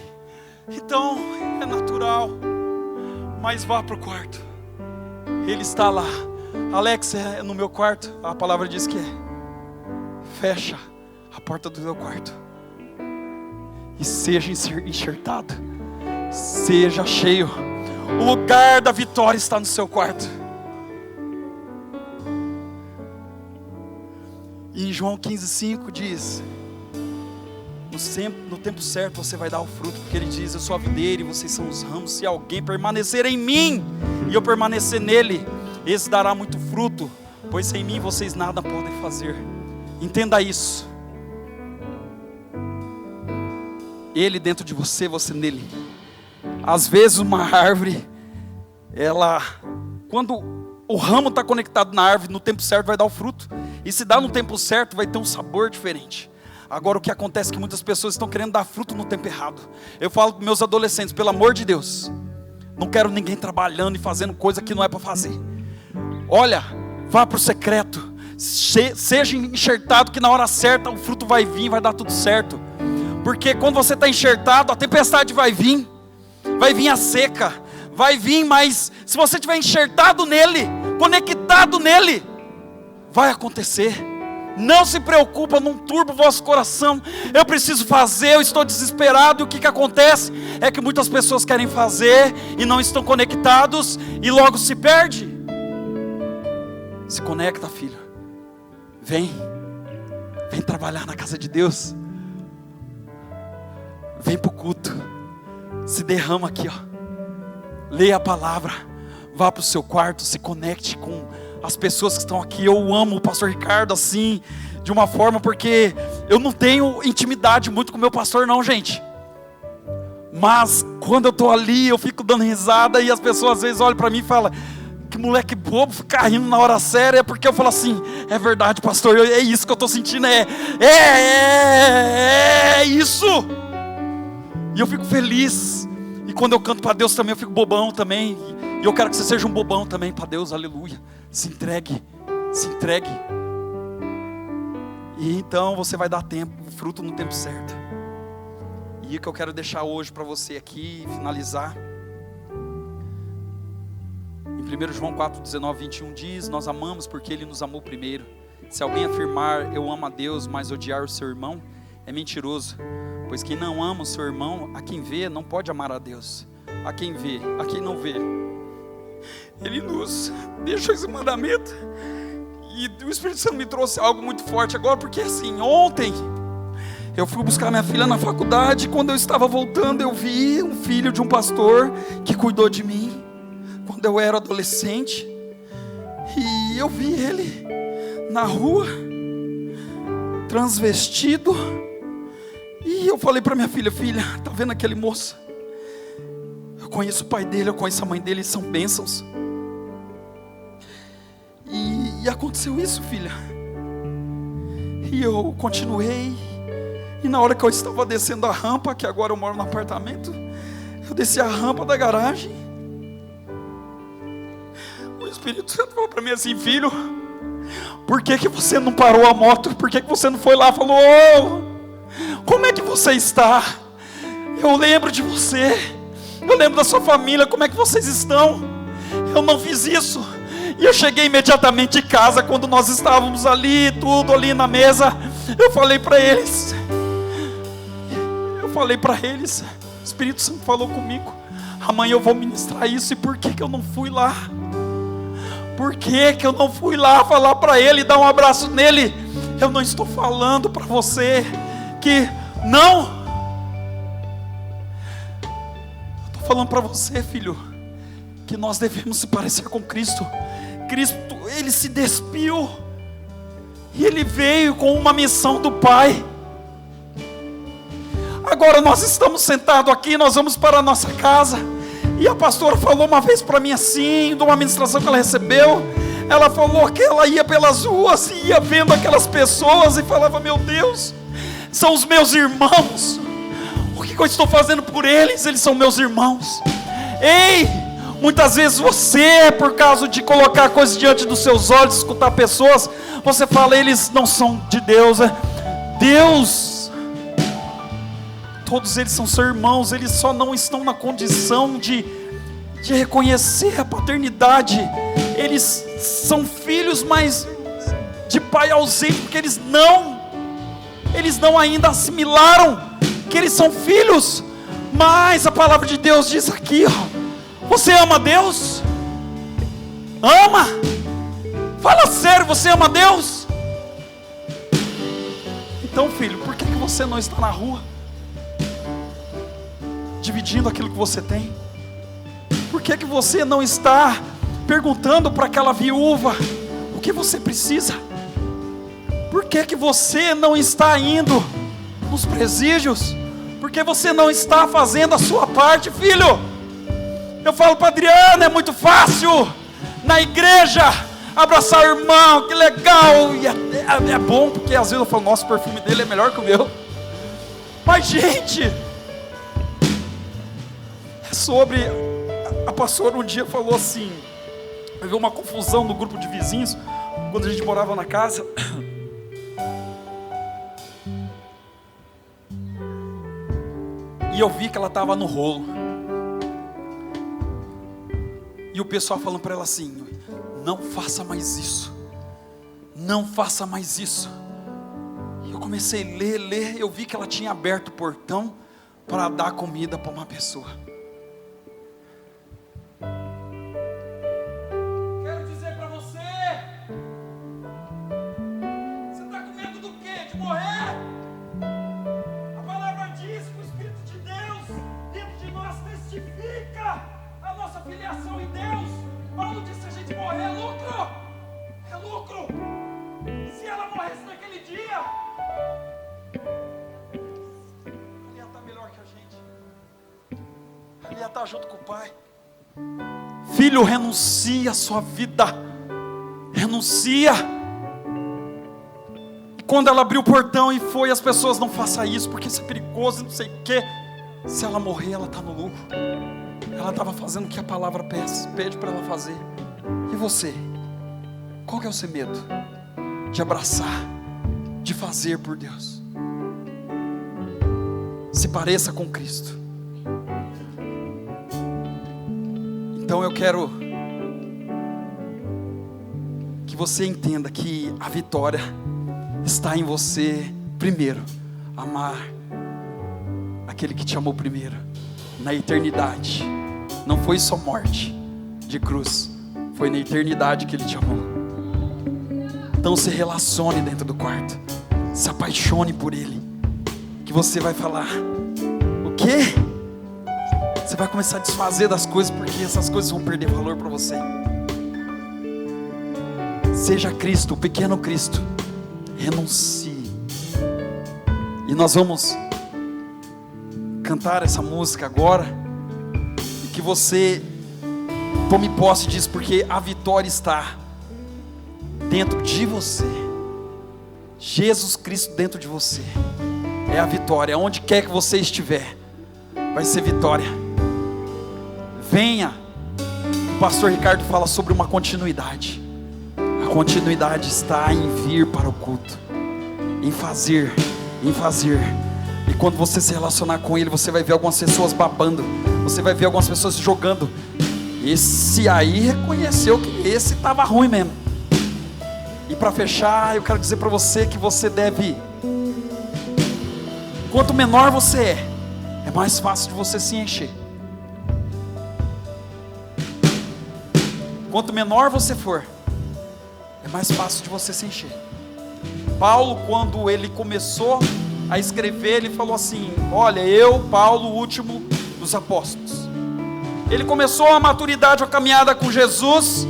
Então é natural, mas vá para o quarto. Ele está lá. Alex, é no meu quarto. A palavra diz que é. Fecha a porta do teu quarto e seja enxertado, seja cheio. O lugar da vitória está no seu quarto. E em João 15,5 diz: no tempo certo você vai dar o fruto, porque ele diz: eu sou a videira e vocês são os ramos. Se alguém permanecer em mim e eu permanecer nele, esse dará muito fruto, pois sem mim vocês nada podem fazer. Entenda isso. Ele dentro de você, você nele. Às vezes uma árvore, quando o ramo está conectado na árvore, no tempo certo vai dar o fruto. E se dá no tempo certo, vai ter um sabor diferente. Agora o que acontece é que muitas pessoas estão querendo dar fruto no tempo errado. Eu falo para meus adolescentes: pelo amor de Deus, não quero ninguém trabalhando e fazendo coisa que não é para fazer. Olha, vá para o secreto, seja enxertado, que na hora certa o fruto vai vir, vai dar tudo certo. Porque quando você está enxertado, a tempestade vai vir a seca, vai vir, mas se você estiver enxertado nele, conectado nele, vai acontecer. Não se preocupa, não turba o vosso coração. Eu preciso fazer, eu estou desesperado. E o que acontece? É que muitas pessoas querem fazer e não estão conectados, e logo se perde. Se conecta, filho. Vem trabalhar na casa de Deus. Vem para o culto. Se derrama aqui, ó. Leia a palavra. Vá para o seu quarto, se conecte com as pessoas que estão aqui. Eu amo o pastor Ricardo assim, de uma forma, porque eu não tenho intimidade muito com o meu pastor não, gente. Mas quando eu estou ali, eu fico dando risada, e as pessoas às vezes olham para mim e falam: que moleque bobo, ficar rindo na hora séria. É porque eu falo assim: é verdade, pastor, é isso que eu estou sentindo, é isso. E eu fico feliz. E quando eu canto para Deus também, eu fico bobão também. E eu quero que você seja um bobão também para Deus, aleluia. Se entregue. E então você vai dar fruto no tempo certo. E o que eu quero deixar hoje para você aqui, finalizar. Em 1 João 4, 19, 21 diz: nós amamos porque Ele nos amou primeiro. Se alguém afirmar eu amo a Deus, mas odiar o seu irmão, é mentiroso. Pois quem não ama o seu irmão, a quem vê, não pode amar a Deus. A quem vê, a quem não vê. Ele nos deixou esse mandamento. E o Espírito Santo me trouxe algo muito forte agora, porque assim, ontem eu fui buscar minha filha na faculdade. Quando eu estava voltando, eu vi um filho de um pastor que cuidou de mim quando eu era adolescente. E eu vi ele na rua, transvestido. E eu falei para minha filha: filha, tá vendo aquele moço? Eu conheço o pai dele, eu conheço a mãe dele, são bênçãos. E aconteceu isso, filha. E eu continuei. E na hora que eu estava descendo a rampa, que agora eu moro no apartamento, eu desci a rampa da garagem. O Espírito Santo falou para mim assim: filho, por que você não parou a moto? Por que você não foi lá e falou: como é que você está? Eu lembro de você, eu lembro da sua família, como é que vocês estão? Eu não fiz isso. E eu cheguei imediatamente em casa, quando nós estávamos ali, tudo ali na mesa, eu falei para eles, o Espírito Santo falou comigo: amanhã eu vou ministrar isso. E por que eu não fui lá? Por que eu não fui lá falar para ele, dar um abraço nele? Eu não estou falando para você que não. Eu estou falando para você, filho, que nós devemos se parecer com Cristo. Cristo, Ele se despiu, e Ele veio com uma missão do Pai. Agora nós estamos sentados aqui, nós vamos para a nossa casa. E a pastora falou uma vez para mim assim, de uma ministração que ela recebeu. Ela falou que ela ia pelas ruas e ia vendo aquelas pessoas e falava: meu Deus, são os meus irmãos. O que eu estou fazendo por eles? Eles são meus irmãos. Ei, muitas vezes você, por causa de colocar coisas diante dos seus olhos, escutar pessoas, você fala: eles não são de Deus. Deus, todos eles são seus irmãos. Eles só não estão na condição de reconhecer a paternidade. Eles são filhos, mas de pai ausente, porque eles não ainda assimilaram que eles são filhos. Mas a palavra de Deus diz aqui, ó: você ama Deus? Ama? Fala sério, você ama Deus? Então, filho, por que você não está na rua dividindo aquilo que você tem? Por que você não está perguntando para aquela viúva o que você precisa? Por que você não está indo nos presídios? Por que você não está fazendo a sua parte, filho? Eu falo para Adriana, é muito fácil na igreja abraçar o irmão, que legal, e é bom, porque às vezes eu falo: nossa, o perfume dele é melhor que o meu. Mas gente, é sobre... A pastora um dia falou assim, havia uma confusão no grupo de vizinhos, quando a gente morava na casa. E eu vi que ela estava no rolo. E o pessoal falando para ela assim: não faça mais isso. Não faça mais isso. E eu comecei a ler. Eu vi que ela tinha aberto o portão para dar comida para uma pessoa. Quero dizer para você: você está com medo do quê? De morrer? A palavra diz que o Espírito de Deus dentro de nós testifica a nossa filiação em Deus. Paulo disse: se a gente morrer é lucro. É lucro. Se ela morresse naquele dia, ela ia estar melhor que a gente. Ela ia estar junto com o pai. Filho, renuncia a sua vida. Renuncia. E quando ela abriu o portão e foi, as pessoas: não faça isso, porque isso é perigoso, não sei o quê. Se ela morrer, ela está no lucro. Ela estava fazendo o que a palavra pede para ela fazer. E você? Qual que é o seu medo? De abraçar, de fazer por Deus. Se pareça com Cristo. Então eu quero que você entenda que a vitória está em você primeiro. Amar aquele que te amou primeiro, na eternidade. Não foi só morte de cruz, foi na eternidade que Ele te amou. Então se relacione dentro do quarto, se apaixone por Ele, que você vai falar: o quê? Você vai começar a desfazer das coisas, porque essas coisas vão perder valor para você. Seja Cristo, o pequeno Cristo. Renuncie. E nós vamos cantar essa música agora, e que você tome posse disso, porque a vitória está dentro de você. Jesus Cristo dentro de você é a vitória. Onde quer que você estiver, vai ser vitória. Venha. O pastor Ricardo fala sobre uma continuidade. A continuidade está em vir para o culto, em fazer. E quando você se relacionar com Ele, você vai ver algumas pessoas babando, você vai ver algumas pessoas se jogando. Esse aí reconheceu que esse estava ruim mesmo. E para fechar, eu quero dizer para você que você deve, quanto menor você é mais fácil de você se encher. Quanto menor você for, é mais fácil de você se encher. Paulo, quando ele começou a escrever, ele falou assim: olha, eu, Paulo, o último dos apóstolos. Ele começou a maturidade, a caminhada com Jesus.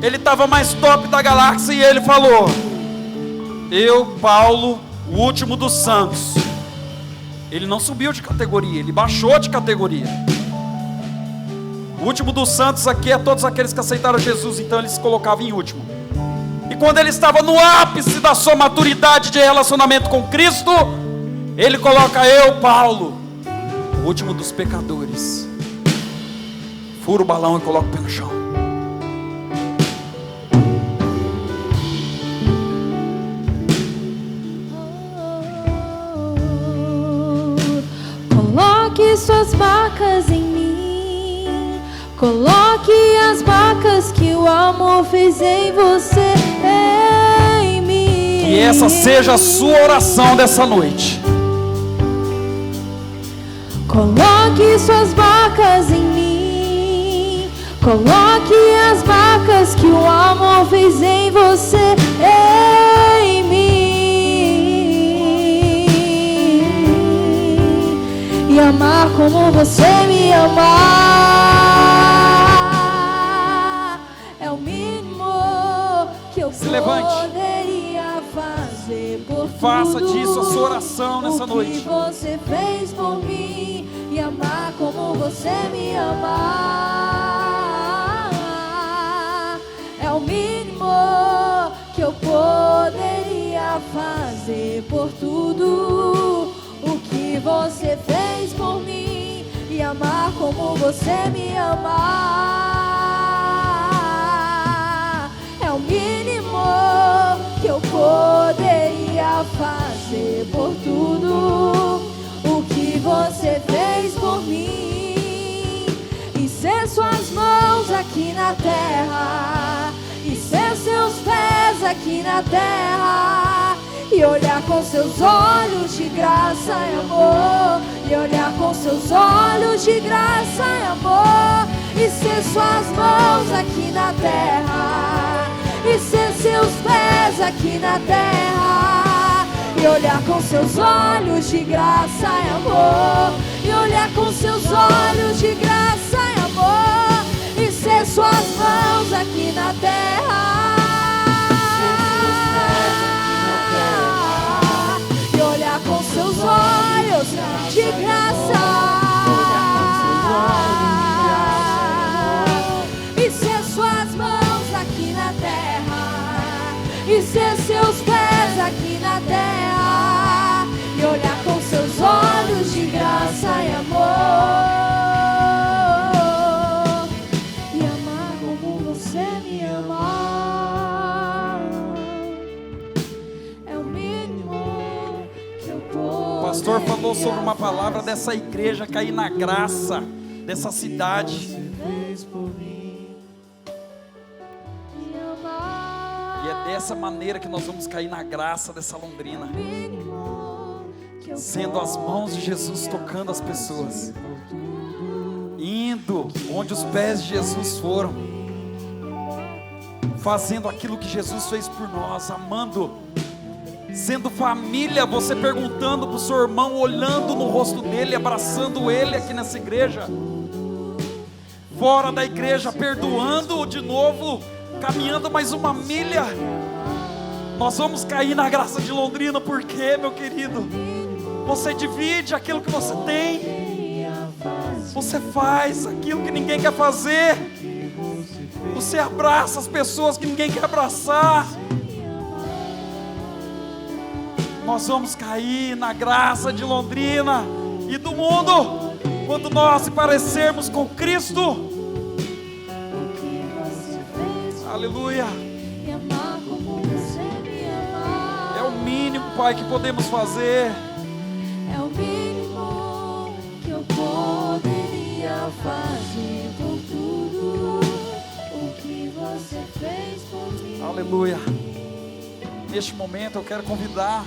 Ele estava mais top da galáxia e ele falou: eu, Paulo, o último dos santos, Ele não subiu de categoria, ele baixou de categoria. O último dos santos aqui é todos aqueles que aceitaram Jesus, então ele se colocava em último. E quando ele estava no ápice da sua maturidade de relacionamento com Cristo, ele coloca eu, Paulo, o último dos pecadores. Fura o balão e coloca o pé no chão. Coloque suas marcas em mim. Coloque as marcas que o amor fez em você, em mim. Que essa seja a sua oração dessa noite. Coloque suas marcas em mim. Coloque as marcas que o amor fez em você, em mim. E amar como você me ama é o mínimo que eu poderia fazer por tudo. Faça disso a sua oração nessa noite. O que você fez por mim. E amar como você me ama é o mínimo que eu poderia fazer por tudo o que você fez por mim. E amar como você me ama é o mínimo que eu poderia fazer por tudo o que você fez por mim. E ser suas mãos aqui na terra, e ser seus pés aqui na terra, e olhar com seus olhos de graça e amor, e olhar com seus olhos de graça e amor, e ser suas mãos aqui na terra, e ser seus pés aqui na terra, e olhar com seus olhos de graça e amor, e olhar com seus olhos de graça e amor, e ser suas mãos aqui na terra, e olhar com seus olhos de graça, e ser suas mãos aqui na terra, e ser seus pés aqui na terra, e olhar com seus olhos de graça e amor, e amar como você me ama é o mínimo que eu posso. O pastor falou sobre uma palavra dessa igreja cair na graça dessa cidade. E é dessa maneira que nós vamos cair na graça dessa Londrina, sendo as mãos de Jesus tocando as pessoas, indo onde os pés de Jesus foram, fazendo aquilo que Jesus fez por nós, amando, sendo família, você perguntando para o seu irmão, olhando no rosto dele, abraçando ele aqui nessa igreja, fora da igreja, perdoando de novo, caminhando mais uma milha. Nós vamos cair na graça de Londrina, porque, meu querido, você divide aquilo que você tem, você faz aquilo que ninguém quer fazer, você abraça as pessoas que ninguém quer abraçar. Nós vamos cair na graça de Londrina e do mundo quando nós se parecermos com Cristo. Aleluia. É o mínimo, Pai, que podemos fazer. É o mínimo que eu poderia fazer por tudo o que você fez por mim. Aleluia. Neste momento eu quero convidar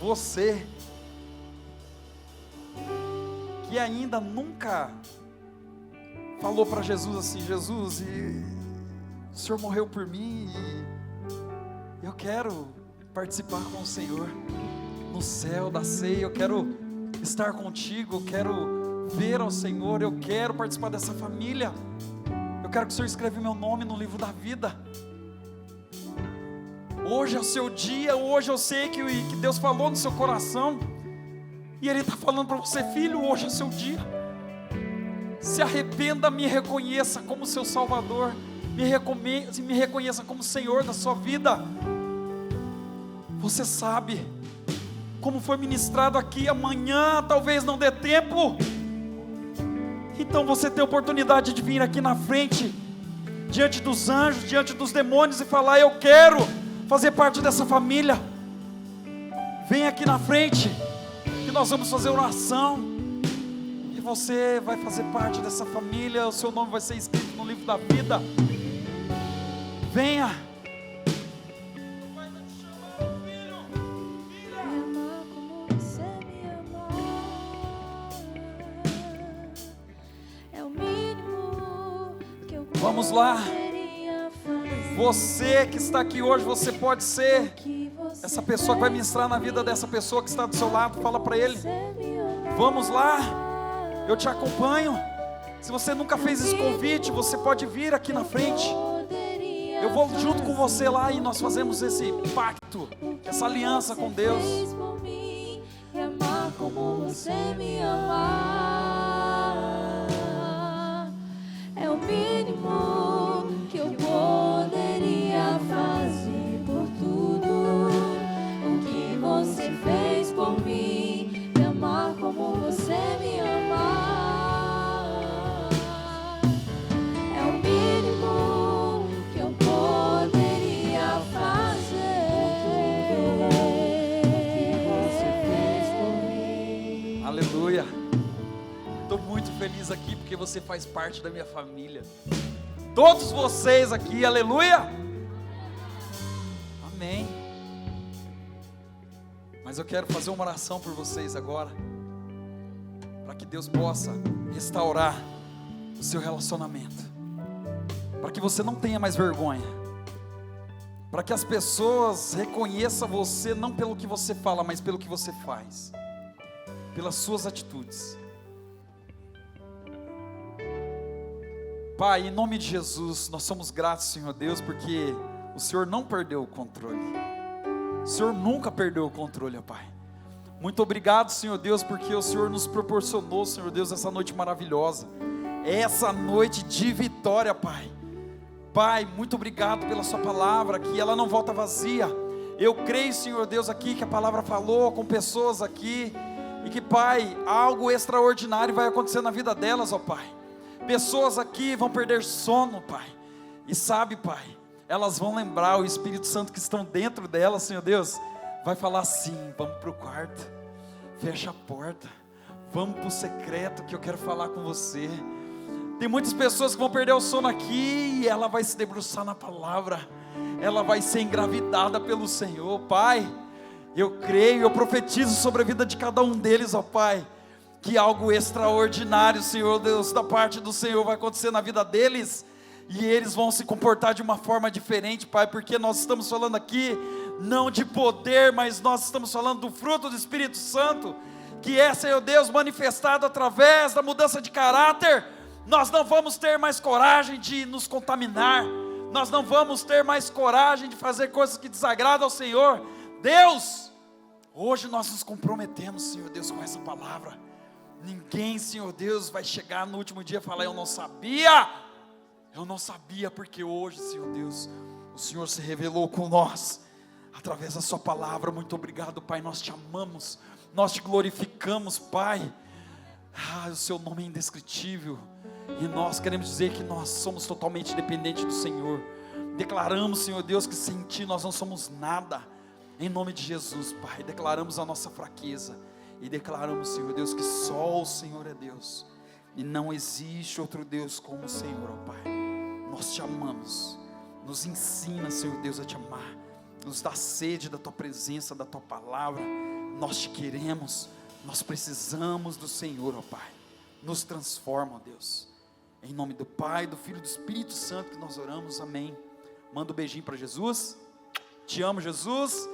você que ainda nunca falou para Jesus assim: Jesus, o Senhor morreu por mim e eu quero participar com o Senhor no céu da ceia, eu quero estar contigo, eu quero ver ao Senhor, eu quero participar dessa família, eu quero que o Senhor escreva meu nome no livro da vida. Hoje é o seu dia, hoje eu sei que Deus falou no seu coração, E Ele está falando para você: filho, hoje é seu dia. Se arrependa, me reconheça como seu Salvador, me reconheça como Senhor da sua vida. Você sabe como foi ministrado aqui, amanhã talvez não dê tempo. Então você tem a oportunidade de vir aqui na frente, diante dos anjos, diante dos demônios, e falar: eu quero fazer parte dessa família. Vem aqui na frente, que nós vamos fazer oração, e você vai fazer parte dessa família. O seu nome vai ser escrito no livro da vida. Venha. Vamos lá. Você que está aqui hoje, você pode ser essa pessoa que vai ministrar na vida dessa pessoa que está do seu lado. Fala para ele: vamos lá, eu te acompanho. Se você nunca fez esse convite, você pode vir aqui na frente. Eu vou junto com você lá e nós fazemos esse pacto, essa aliança com Deus. E amar como você me ama é o mínimo que eu poderia fazer por tudo o que você fez por mim. E amar como você me ama é o mínimo que eu poderia fazer o que você fez por mim. Aleluia. Estou muito feliz aqui porque você faz parte da minha família. Todos vocês aqui, aleluia. Amém. Mas eu quero fazer uma oração por vocês agora, para que Deus possa restaurar o seu relacionamento, para que você não tenha mais vergonha, para que as pessoas reconheçam você não pelo que você fala, mas pelo que você faz, pelas suas atitudes. Pai, em nome de Jesus, nós somos gratos, Senhor Deus, porque o Senhor não perdeu o controle. O Senhor nunca perdeu o controle, ó Pai. Muito obrigado, Senhor Deus, porque o Senhor nos proporcionou, Senhor Deus, essa noite maravilhosa, essa noite de vitória, Pai. Pai, muito obrigado pela sua palavra, que ela não volta vazia. Eu creio, Senhor Deus, aqui que a palavra falou com pessoas aqui, e que, Pai, algo extraordinário vai acontecer na vida delas, ó Pai. Pessoas aqui vão perder sono, Pai, e sabe, Pai, elas vão lembrar, o Espírito Santo que estão dentro delas, Senhor Deus, vai falar assim: vamos para o quarto, fecha a porta, vamos para o secreto que eu quero falar com você. Tem muitas pessoas que vão perder o sono aqui, e ela vai se debruçar na palavra, ela vai ser engravidada pelo Senhor. Pai, eu creio, eu profetizo sobre a vida de cada um deles, ó Pai, que algo extraordinário, Senhor Deus, da parte do Senhor vai acontecer na vida deles, e eles vão se comportar de uma forma diferente, Pai, porque nós estamos falando aqui, não de poder, mas nós estamos falando do fruto do Espírito Santo, que é, Senhor Deus, manifestado através da mudança de caráter. Nós não vamos ter mais coragem de nos contaminar, nós não vamos ter mais coragem de fazer coisas que desagradam ao Senhor. Deus, hoje nós nos comprometemos, Senhor Deus, com essa palavra. Ninguém, Senhor Deus, vai chegar no último dia e falar: eu não sabia, porque hoje, Senhor Deus, o Senhor se revelou com nós, através da sua palavra. Muito obrigado, Pai, nós te amamos, nós te glorificamos, Pai. O seu nome é indescritível, e nós queremos dizer que nós somos totalmente dependentes do Senhor. Declaramos, Senhor Deus, que sem Ti nós não somos nada, em nome de Jesus, Pai. Declaramos a nossa fraqueza, e declaramos, Senhor Deus, que só o Senhor é Deus, e não existe outro Deus como o Senhor, ó Pai. Nós te amamos, nos ensina, Senhor Deus, a te amar, nos dá sede da Tua presença, da Tua palavra. Nós te queremos, nós precisamos do Senhor, ó Pai. Nos transforma, ó Deus, em nome do Pai, do Filho e do Espírito Santo que nós oramos, amém. Manda um beijinho para Jesus. Te amo, Jesus.